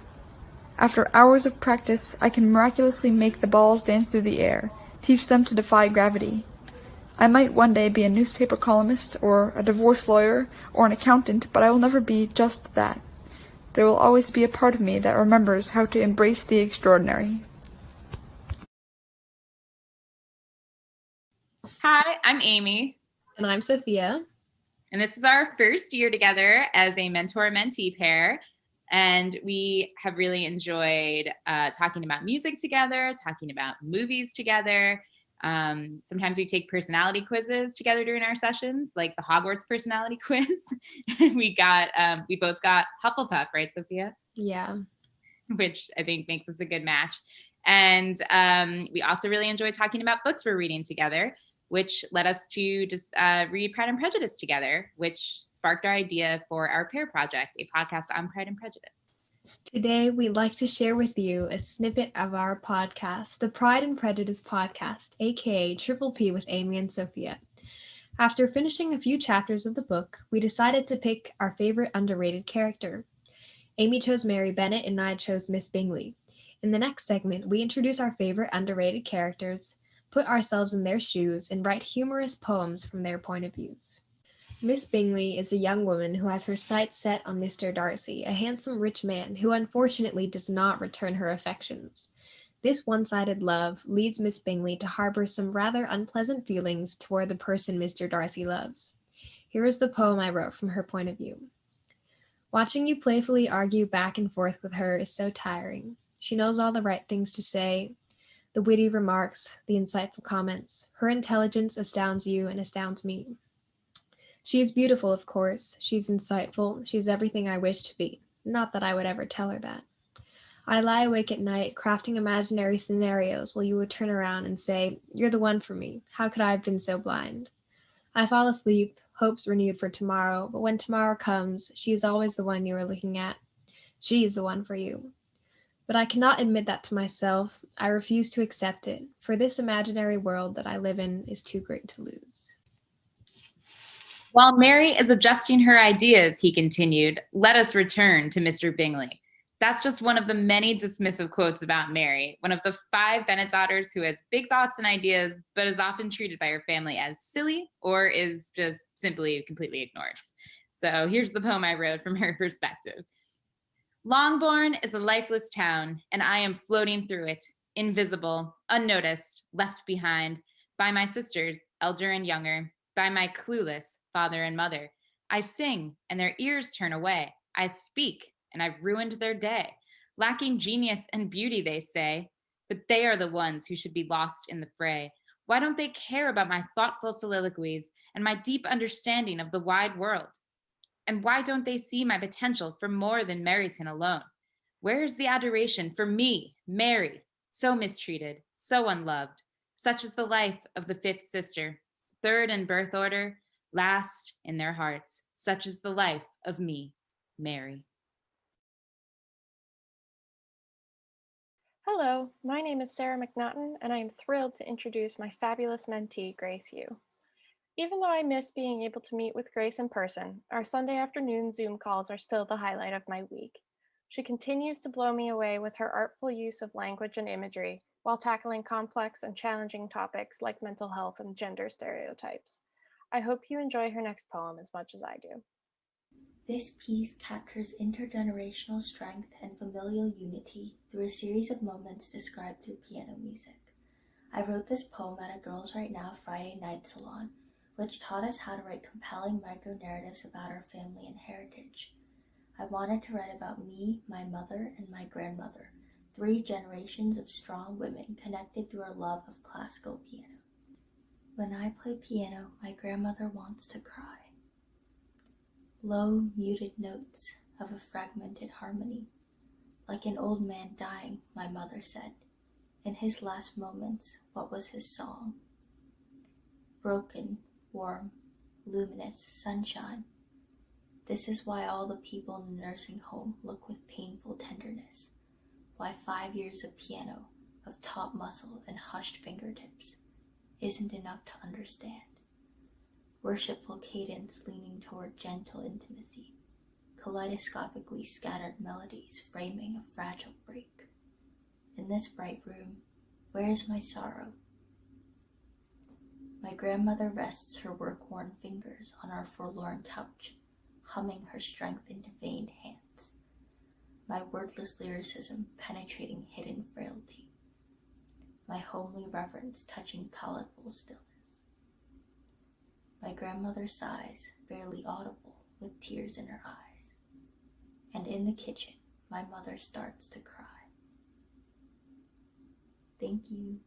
After hours of practice, I can miraculously make the balls dance through the air, teach them to defy gravity. I might one day be a newspaper columnist, or a divorce lawyer, or an accountant, but I will never be just that. There will always be a part of me that remembers how to embrace the extraordinary.
Hi, I'm Amy.
And I'm Sophia.
And this is our first year together as a mentor-mentee pair. And we have really enjoyed talking about music together, talking about movies together. Sometimes we take personality quizzes together during our sessions, like the Hogwarts personality quiz. And we both got Hufflepuff, right, Sophia?
Yeah.
Which I think makes us a good match. And we also really enjoy talking about books we're reading together, which led us to just read Pride and Prejudice together, which sparked our idea for our pair project, a podcast on Pride and Prejudice.
Today, we'd like to share with you a snippet of our podcast, the Pride and Prejudice podcast, aka Triple P with Amy and Sophia. After finishing a few chapters of the book, we decided to pick our favorite underrated character. Amy chose Mary Bennet and I chose Miss Bingley. In the next segment, we introduce our favorite underrated characters, put ourselves in their shoes, and write humorous poems from their point of views. Miss Bingley is a young woman who has her sights set on Mr. Darcy, a handsome rich man who unfortunately does not return her affections. This one-sided love leads Miss Bingley to harbor some rather unpleasant feelings toward the person Mr. Darcy loves. Here is the poem I wrote from her point of view. Watching you playfully argue back and forth with her is so tiring. She knows all the right things to say, the witty remarks, the insightful comments. Her intelligence astounds you and astounds me. She is beautiful, of course. She's insightful. She's everything I wish to be. Not that I would ever tell her that. I lie awake at night, crafting imaginary scenarios while you would turn around and say, "You're the one for me. How could I have been so blind?" I fall asleep, hopes renewed for tomorrow, but when tomorrow comes, she is always the one you are looking at. She is the one for you. But I cannot admit that to myself. I refuse to accept it, for this imaginary world that I live in is too great to lose.
While Mary is adjusting her ideas, he continued, let us return to Mr. Bingley. That's just one of the many dismissive quotes about Mary, one of the 5 Bennet daughters who has big thoughts and ideas, but is often treated by her family as silly or is just simply completely ignored. So here's the poem I wrote from her perspective. Longbourn is a lifeless town, and I am floating through it, invisible, unnoticed, left behind, by my sisters, elder and younger, by my clueless father and mother. I sing, and their ears turn away. I speak, and I've ruined their day. Lacking genius and beauty, they say, but they are the ones who should be lost in the fray. Why don't they care about my thoughtful soliloquies and my deep understanding of the wide world? And why don't they see my potential for more than Meryton alone? Where is the adoration for me, Mary, so mistreated, so unloved? Such is the life of the 5th sister, 3rd in birth order, last in their hearts. Such is the life of me, Mary.
Hello, my name is Sarah McNaughton, and I am thrilled to introduce my fabulous mentee, Grace Yu. Even though I miss being able to meet with Grace in person, our Sunday afternoon Zoom calls are still the highlight of my week. She continues to blow me away with her artful use of language and imagery while tackling complex and challenging topics like mental health and gender stereotypes. I hope you enjoy her next poem as much as I do.
This piece captures intergenerational strength and familial unity through a series of moments described through piano music. I wrote this poem at a Girls Right Now Friday night salon, which taught us how to write compelling micro-narratives about our family and heritage. I wanted to write about me, my mother, and my grandmother, 3 generations of strong women connected through a love of classical piano. When I play piano, my grandmother wants to cry. Low, muted notes of a fragmented harmony. Like an old man dying, my mother said. In his last moments, what was his song? Broken, warm, luminous sunshine. This is why all the people in the nursing home look with painful tenderness. Why 5 years of piano, of taut muscle and hushed fingertips. isn't enough to understand. Worshipful cadence leaning toward gentle intimacy, kaleidoscopically scattered melodies framing a fragile break. In this bright room, where is my sorrow? My grandmother rests her work-worn fingers on our forlorn couch, humming her strength into veined hands. My wordless lyricism penetrating hidden frailty. My homely reverence touching palatable stillness. My grandmother sighs, barely audible, with tears in her eyes. And in the kitchen, my mother starts to cry. Thank you.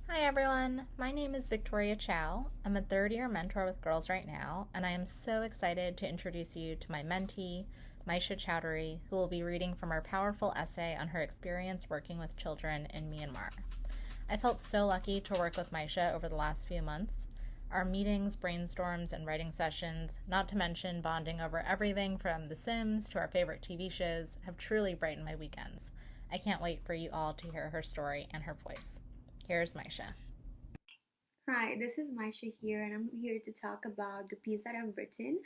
Hi everyone, my name is Victoria Chow. I'm a third-year mentor with Girls Right Now, and I am so excited to introduce you to my mentee, Maisha Chowdhury, who will be reading from her powerful essay on her experience working with children in Myanmar. I felt so lucky to work with Maisha over the last few months. Our meetings, brainstorms, and writing sessions, not to mention bonding over everything from The Sims to our favorite TV shows, have truly brightened my weekends. I can't wait for you all to hear her story and her voice. Here's Maisha.
Hi, this is Maisha here, and I'm here to talk about the piece that I've written.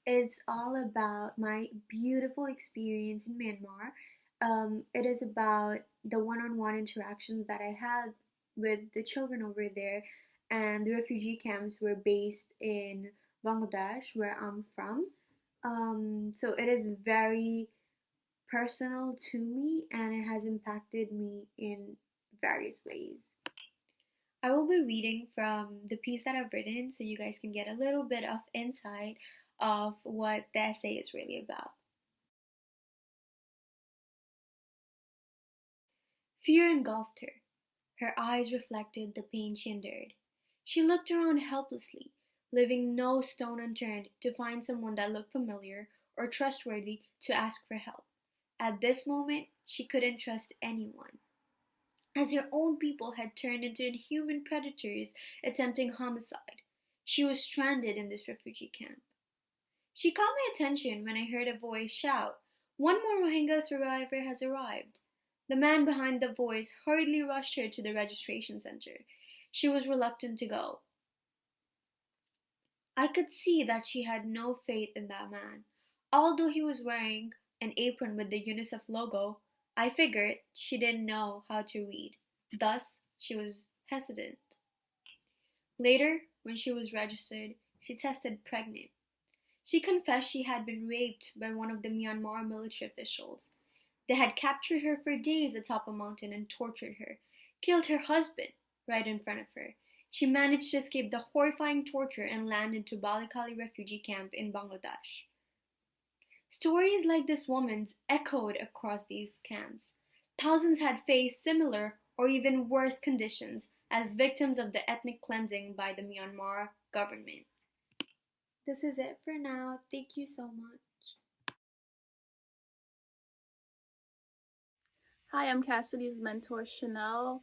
It's all about my beautiful experience in Myanmar. It is about the one-on-one interactions that I had with the children over there, and the refugee camps were based in Bangladesh, where I'm from. So it is very personal to me, and it has impacted me in various ways. I will be reading from the piece that I've written so you guys can get a little bit of insight of what the essay is really about. Fear engulfed her. Her eyes reflected the pain she endured. She looked around helplessly, leaving no stone unturned to find someone that looked familiar or trustworthy to ask for help. At this moment, she couldn't trust anyone, as her own people had turned into inhuman predators attempting homicide. She was stranded in this refugee camp. She caught my attention when I heard a voice shout, "One more Rohingya survivor has arrived." The man behind the voice hurriedly rushed her to the registration center. She was reluctant to go. I could see that she had no faith in that man. Although he was wearing an apron with the UNICEF logo, I figured she didn't know how to read. Thus, she was hesitant. Later, when she was registered, she tested pregnant. She confessed she had been raped by one of the Myanmar military officials. They had captured her for days atop a mountain and tortured her, killed her husband right in front of her. She managed to escape the horrifying torture and land into Balikali refugee camp in Bangladesh. Stories like this woman's echoed across these camps. Thousands had faced similar or even worse conditions as victims of the ethnic cleansing by the Myanmar government. This is it for now. Thank you so much.
Hi, I'm Cassidy's mentor, Chanel.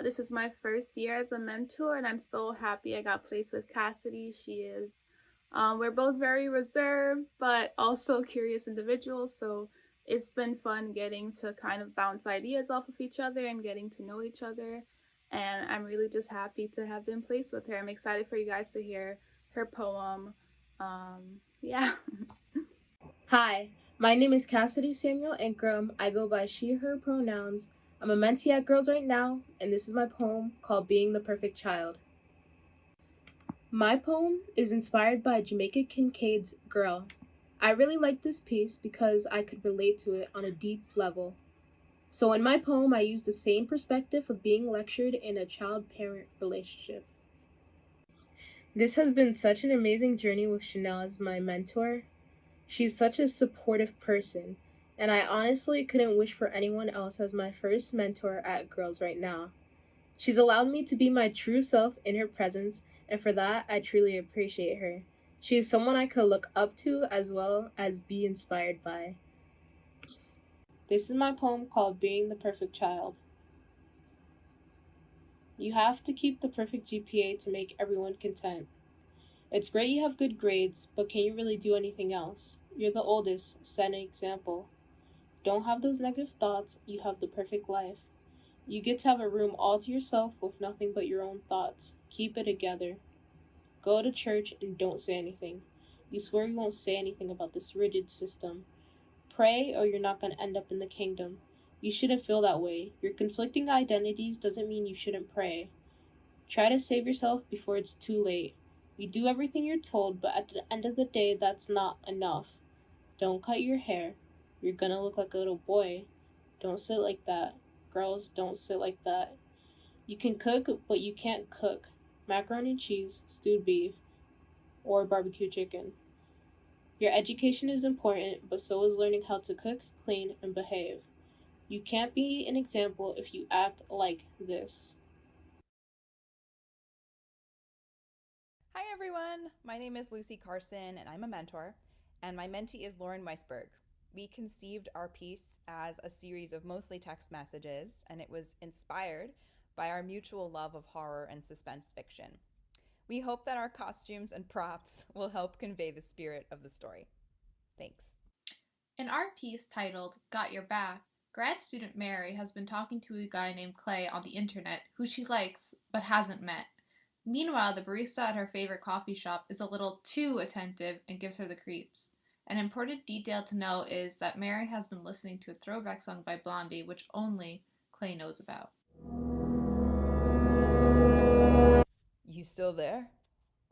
This is my first year as a mentor, and I'm so happy I got placed with Cassidy. We're both very reserved, but also curious individuals, so it's been fun getting to kind of bounce ideas off of each other and getting to know each other. And I'm really just happy to have been placed with her. I'm excited for you guys to hear her poem. Yeah.
Hi, my name is Cassidy Samuel Ankrum. I go by she, her pronouns. I'm a mentee at Girls Right Now, and this is my poem called Being the Perfect Child. My poem is inspired by Jamaica Kincaid's Girl. I really like this piece because I could relate to it on a deep level. So in my poem, I use the same perspective of being lectured in a child-parent relationship. This has been such an amazing journey with Chanel as my mentor. She's such a supportive person, and I honestly couldn't wish for anyone else as my first mentor at Girls Right Now. She's allowed me to be my true self in her presence, and for that, I truly appreciate her. She is someone I could look up to as well as be inspired by. This is my poem called Being the Perfect Child. You have to keep the perfect GPA to make everyone content. It's great you have good grades, but can you really do anything else? You're the oldest, set an example. Don't have those negative thoughts, you have the perfect life. You get to have a room all to yourself with nothing but your own thoughts. Keep it together. Go to church and don't say anything. You swear you won't say anything about this rigid system. Pray or you're not going to end up in the kingdom. You shouldn't feel that way. Your conflicting identities doesn't mean you shouldn't pray. Try to save yourself before it's too late. You do everything you're told, but at the end of the day, that's not enough. Don't cut your hair. You're gonna look like a little boy. Don't sit like that. Girls, don't sit like that. You can cook, but you can't cook macaroni and cheese, stewed beef, or barbecue chicken. Your education is important, but so is learning how to cook, clean, and behave. You can't be an example if you act like this.
Hi everyone, my name is Lucy Carson and I'm a mentor, and my mentee is Lauren Weisberg. We conceived our piece as a series of mostly text messages, and it was inspired by our mutual love of horror and suspense fiction. We hope that our costumes and props will help convey the spirit of the story. Thanks.
In our piece titled Got Your Back, grad student Mary has been talking to a guy named Clay on the internet who she likes but hasn't met. Meanwhile, the barista at her favorite coffee shop is a little too attentive and gives her the creeps. An important detail to know is that Mary has been listening to a throwback song by Blondie, which only Clay knows about.
You still there?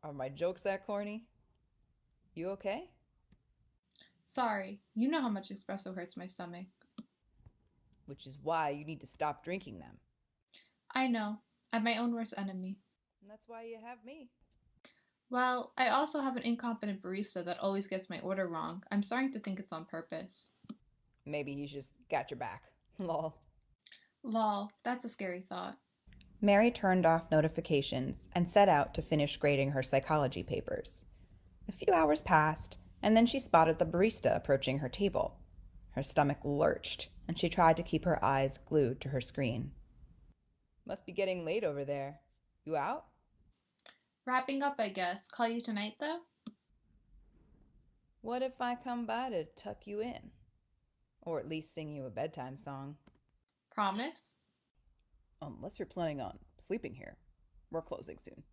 Are my jokes that corny? You okay?
Sorry, you know how much espresso hurts my stomach.
Which is why you need to stop drinking them.
I know. I'm my own worst enemy.
And that's why you have me.
Well, I also have an incompetent barista that always gets my order wrong. I'm starting to think it's on purpose.
Maybe he's just got your back. Lol.
Lol, that's a scary thought.
Mary turned off notifications and set out to finish grading her psychology papers. A few hours passed, and then she spotted the barista approaching her table. Her stomach lurched, and she tried to keep her eyes glued to her screen.
Must be getting late over there. You out?
Wrapping up, I guess. Call you tonight, though?
What if I come by to tuck you in? Or at least sing you a bedtime song?
Promise?
Unless you're planning on sleeping here. We're closing soon.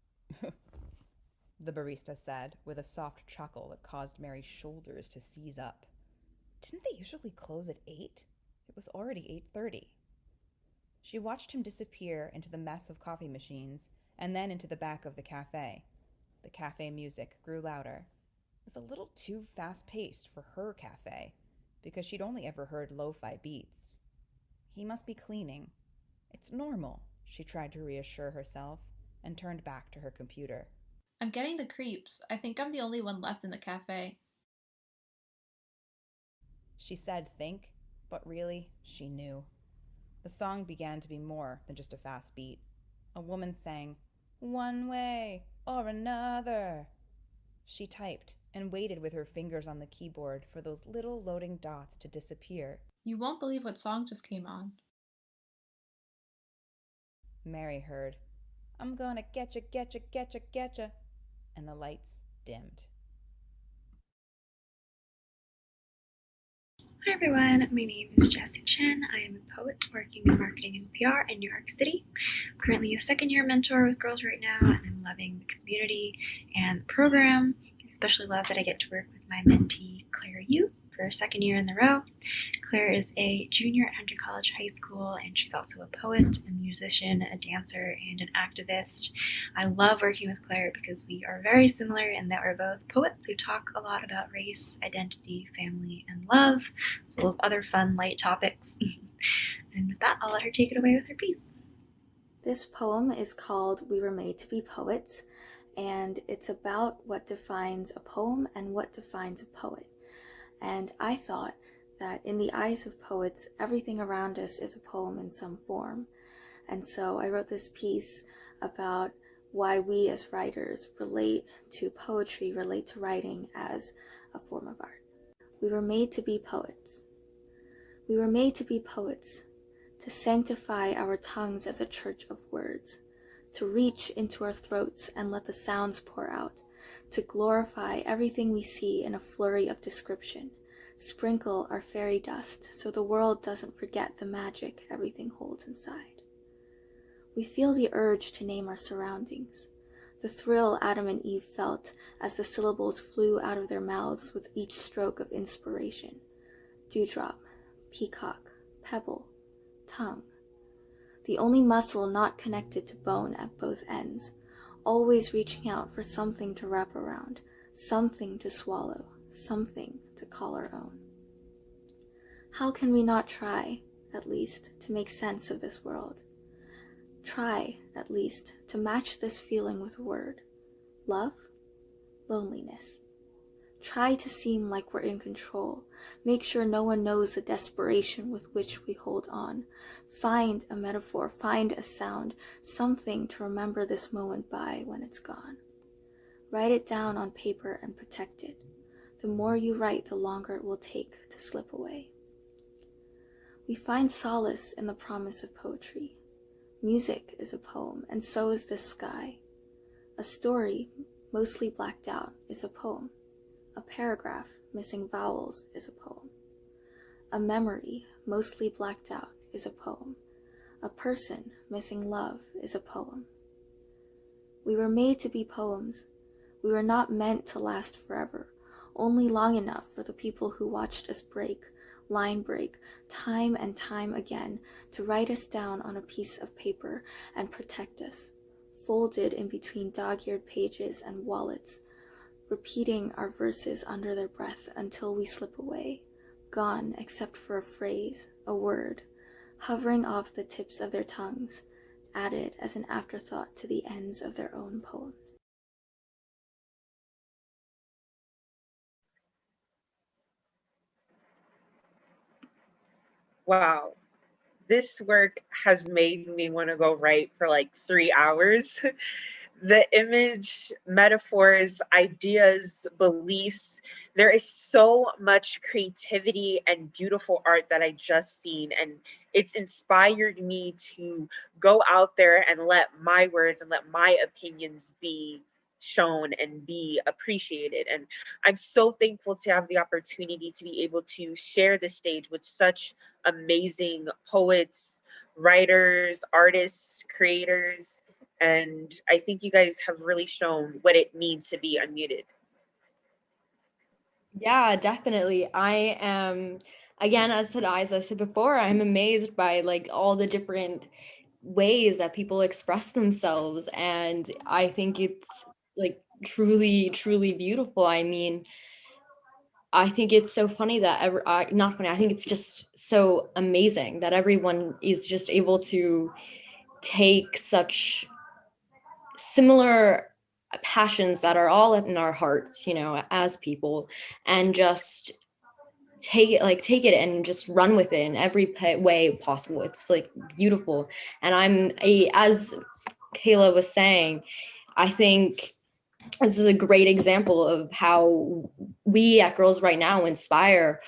The barista said, with a soft chuckle that caused Mary's shoulders to seize up. Didn't they usually close at 8? It was already 8:30. She watched him disappear into the mess of coffee machines and then into the back of the cafe. The cafe music grew louder. It was a little too fast-paced for her cafe, because she'd only ever heard lo-fi beats. He must be cleaning. It's normal, she tried to reassure herself, and turned back to her computer.
I'm getting the creeps. I think I'm the only one left in the cafe.
She said think, but really, she knew. The song began to be more than just a fast beat. A woman sang, "One way or another." She typed and waited with her fingers on the keyboard for those little loading dots to disappear.
You won't believe what song just came on.
Mary heard, "I'm gonna getcha, getcha, getcha, getcha," and the lights dimmed.
Hi everyone, my name is Jessie Chen. I am a poet working in marketing and PR in New York City. I'm currently a second-year mentor with girls right now, and I'm loving the community and the program. I especially love that I get to work with my mentee, Claire Yu, for her second year in a row. Claire is a junior at Hunter College High School, and she's also a poet, a musician, a dancer, and an activist. I love working with Claire because we are very similar in that we're both poets who talk a lot about race, identity, family, and love, as well as other fun, light topics. And with that, I'll let her take it away with her piece.
This poem is called We Were Made to Be Poets, and it's about what defines a poem and what defines a poet. And I thought that in the eyes of poets, everything around us is a poem in some form. And so I wrote this piece about why we as writers relate to poetry, relate to writing as a form of art. We were made to be poets. We were made to be poets, to sanctify our tongues as a church of words, to reach into our throats and let the sounds pour out, to glorify everything we see in a flurry of description, sprinkle our fairy dust so the world doesn't forget the magic everything holds inside. We feel the urge to name our surroundings, the thrill Adam and Eve felt as the syllables flew out of their mouths with each stroke of inspiration. Dewdrop, peacock, pebble, tongue. The only muscle not connected to bone at both ends, always reaching out for something to wrap around, something to swallow, something to call our own. How can we not try, at least, to make sense of this world? Try, at least, to match this feeling with a word. Love? Loneliness. Try to seem like we're in control. Make sure no one knows the desperation with which we hold on. Find a metaphor, find a sound, something to remember this moment by when it's gone. Write it down on paper and protect it. The more you write, the longer it will take to slip away. We find solace in the promise of poetry. Music is a poem, and so is this sky. A story, mostly blacked out, is a poem. A paragraph, missing vowels, is a poem. A memory, mostly blacked out, is a poem. A person, missing love, is a poem. We were made to be poems. We were not meant to last forever, only long enough for the people who watched us break, line break, time and time again, to write us down on a piece of paper and protect us, folded in between dog-eared pages and wallets, repeating our verses under their breath until we slip away, gone except for a phrase, a word, hovering off the tips of their tongues, added as an afterthought to the ends of their own poems.
Wow. This work has made me want to go write for like 3 hours. The image, metaphors, ideas, beliefs, there is so much creativity and beautiful art that I just seen, and it's inspired me to go out there and let my words and let my opinions be shown and be appreciated. And I'm so thankful to have the opportunity to be able to share the stage with such amazing poets, writers, artists, creators. And I think you guys have really shown what it means to be unmuted.
Yeah, definitely. I am, again, as I said before, I'm amazed by like all the different ways that people express themselves. And I think it's like truly, truly beautiful. I mean, I think it's so funny that not funny. I think it's just so amazing that everyone is just able to take such similar passions that are all in our hearts, you know, as people, and just take it and just run with it in every way possible. It's like beautiful. And as Kayla was saying, I think this is a great example of how we at Girls Right Now inspire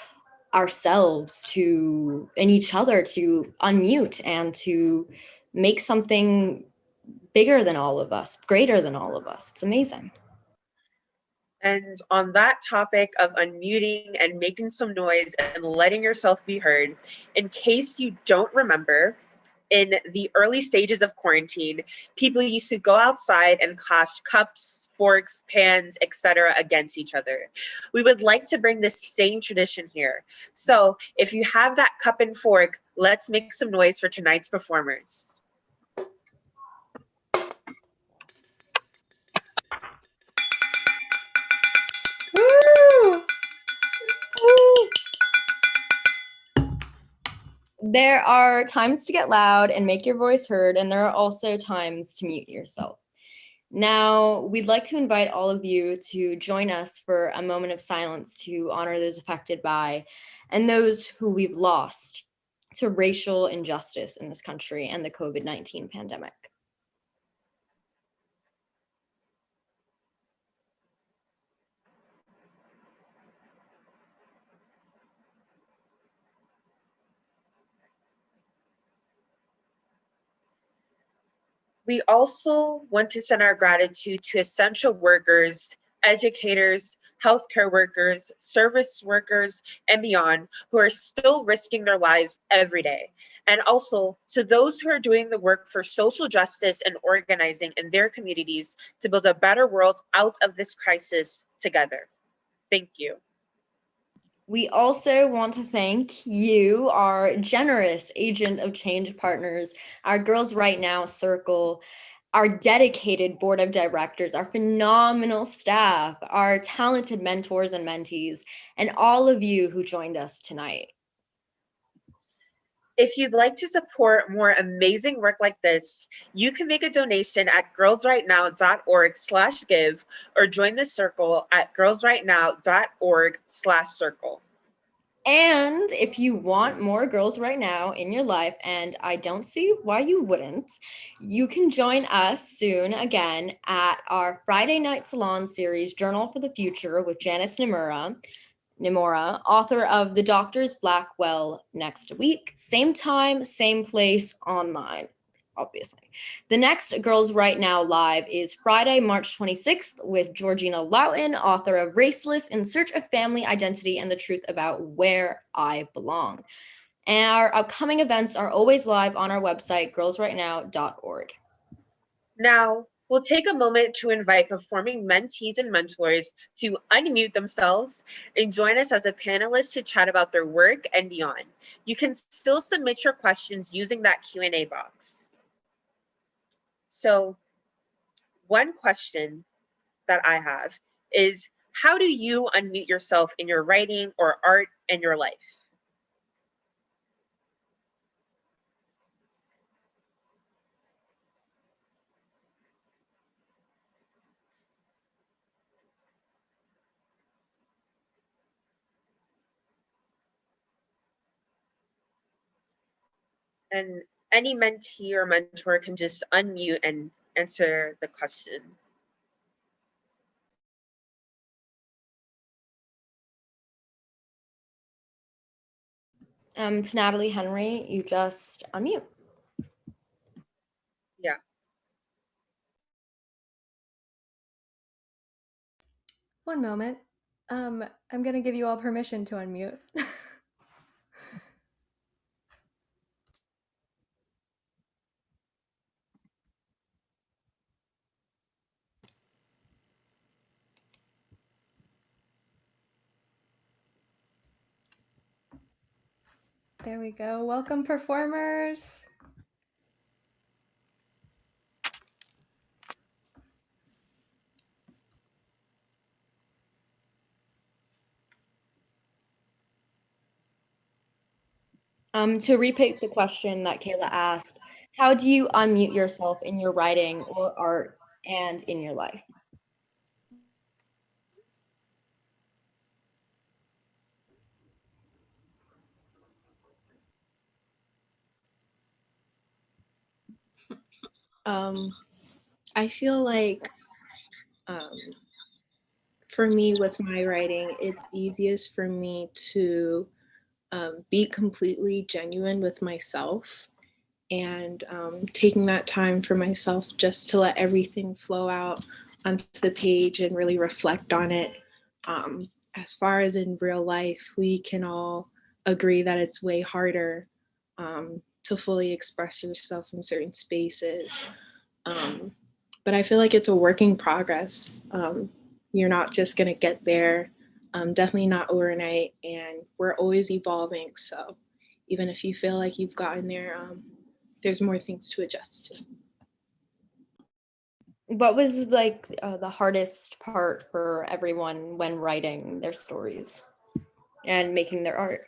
ourselves to and each other to unmute and to make something bigger than all of us, greater than all of us. It's amazing.
And on that topic of unmuting and making some noise and letting yourself be heard, in case you don't remember, in the early stages of quarantine, people used to go outside and clash cups, forks, pans, etc. against each other. We would like to bring this same tradition here. So if you have that cup and fork, let's make some noise for tonight's performers.
There are times to get loud and make your voice heard, and there are also times to mute yourself. Now, we'd like to invite all of you to join us for a moment of silence to honor those affected by and those who we've lost to racial injustice in this country and the COVID-19 pandemic.
We also want to send our gratitude to essential workers, educators, healthcare workers, service workers, and beyond who are still risking their lives every day. And also to those who are doing the work for social justice and organizing in their communities to build a better world out of this crisis together. Thank you.
We also want to thank you, our generous agent of change partners, our Girls Right Now circle, our dedicated board of directors, our phenomenal staff, our talented mentors and mentees, and all of you who joined us tonight.
If you'd like to support more amazing work like this, you can make a donation at girlsrightnow.org/give or join the circle at girlsrightnow.org/circle.
And if you want more Girls Right Now in your life, and I don't see why you wouldn't, you can join us soon again at our Friday Night Salon series, Journal for the Future with Janice Nimora, author of The Doctor's Blackwell, next week. Same time, same place, online, obviously. The next Girls Right Now Live is Friday, March 26th with Georgina Loughton, author of Raceless: In Search of Family Identity and the Truth About Where I Belong. And our upcoming events are always live on our website, girlsrightnow.org.
Now, we'll take a moment to invite performing mentees and mentors to unmute themselves and join us as a panelist to chat about their work and beyond. You can still submit your questions using that Q&A box. So, one question that I have is, how do you unmute yourself in your writing or art in your life? And any mentee or mentor can just unmute and answer the question.
To Natalie Henry, you just unmute.
Yeah.
One moment. I'm going to give you all permission to unmute. There we go. Welcome, performers.
To repeat the question that Kayla asked, how do you unmute yourself in your writing or art and in your life?
I feel like for me with my writing, it's easiest for me to be completely genuine with myself and taking that time for myself just to let everything flow out onto the page and really reflect on it. As far as in real life, we can all agree that it's way harder to fully express yourself in certain spaces. But I feel like it's a work in progress. You're not just going to get there, definitely not overnight, and we're always evolving. So even if you feel like you've gotten there, there's more things to adjust to.
What was like the hardest part for everyone when writing their stories and making their art?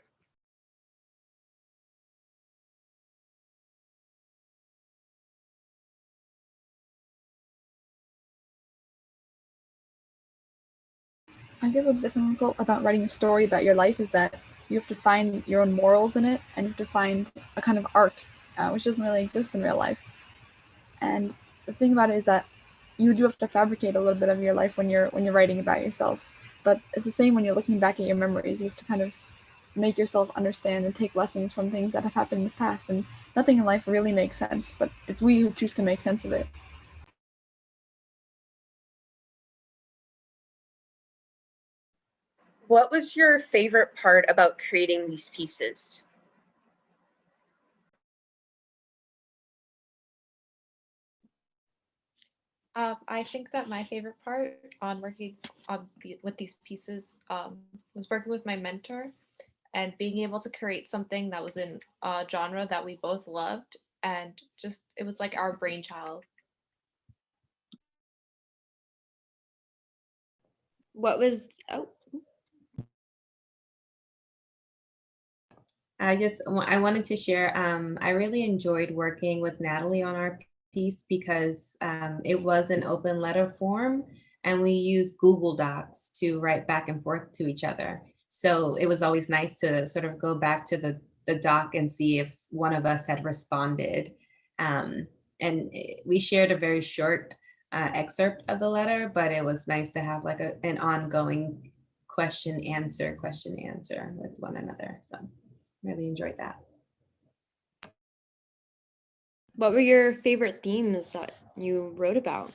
I guess what's difficult about writing a story about your life is that you have to find your own morals in it, and you have to find a kind of art, which doesn't really exist in real life. And the thing about it is that you do have to fabricate a little bit of your life when you're writing about yourself. But it's the same when you're looking back at your memories. You have to kind of make yourself understand and take lessons from things that have happened in the past. And nothing in life really makes sense, but it's we who choose to make sense of it.
What was your favorite part about creating these pieces?
I think that my favorite part on working with these pieces was working with my mentor and being able to create something that was in a genre that we both loved, and just it was like our brainchild.
What was
I wanted to share, I really enjoyed working with Natalie on our piece because it was an open letter form and we used Google Docs to write back and forth to each other. So it was always nice to sort of go back to the doc and see if one of us had responded. We shared a very short excerpt of the letter, but it was nice to have like an ongoing question answer with one another. So really enjoyed that.
What were your favorite themes that you wrote about?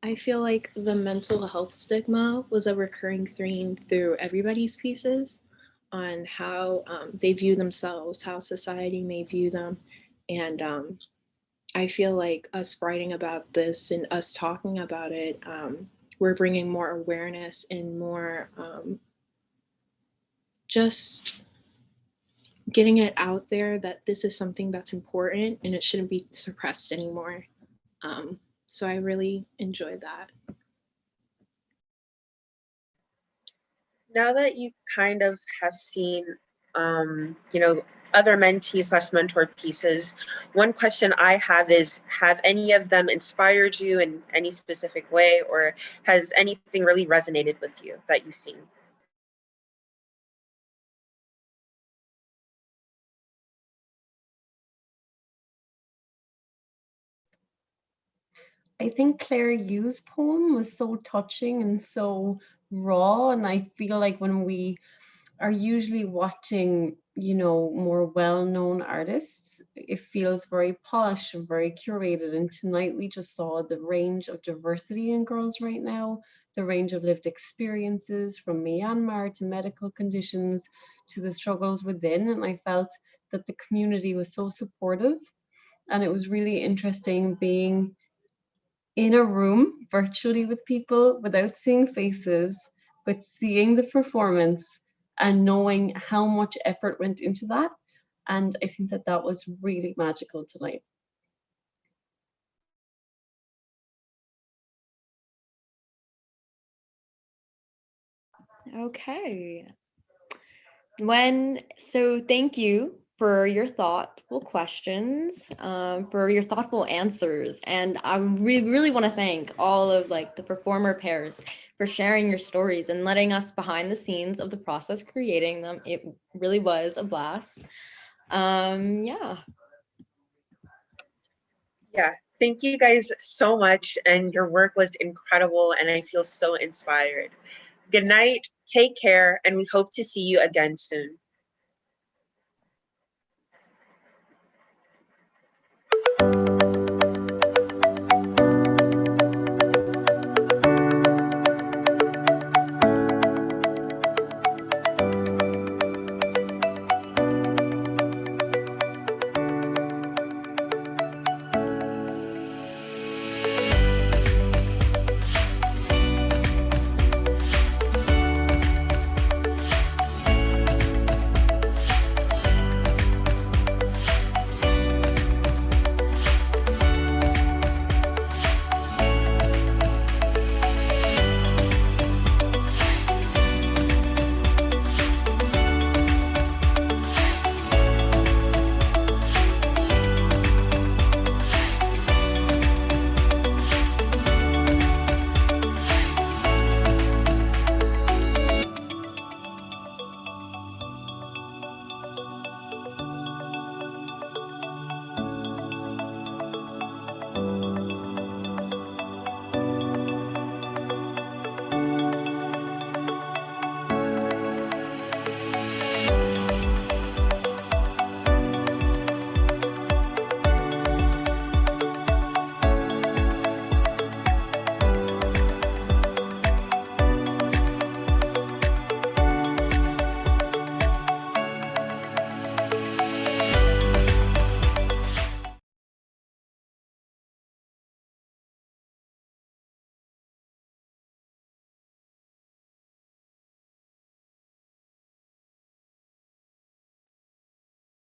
I feel like the mental health stigma was a recurring theme through everybody's pieces on how they view themselves, how society may view them. And I feel like us writing about this and us talking about it, we're bringing more awareness and more just getting it out there that this is something that's important and it shouldn't be suppressed anymore. So I really enjoyed that.
Now that you kind of have seen, other mentee/mentor pieces, one question I have is, have any of them inspired you in any specific way, or has anything really resonated with you that you've seen?
I think Claire Yu's poem was so touching and so raw, and I feel like when we are usually watching, more well-known artists, it feels very polished and very curated. And tonight we just saw the range of diversity in Girls Right Now, the range of lived experiences from Myanmar to medical conditions to the struggles within. And I felt that the community was so supportive. And it was really interesting being in a room virtually with people without seeing faces, but seeing the performance and knowing how much effort went into that. And I think that was really magical tonight.
Okay. So thank you for your thoughtful questions, for your thoughtful answers. And we really want to thank all of the performer pairs for sharing your stories and letting us behind the scenes of the process creating them. It really was a blast. Yeah.
Yeah, thank you guys so much. And your work was incredible. And I feel so inspired. Good night, take care, and we hope to see you again soon.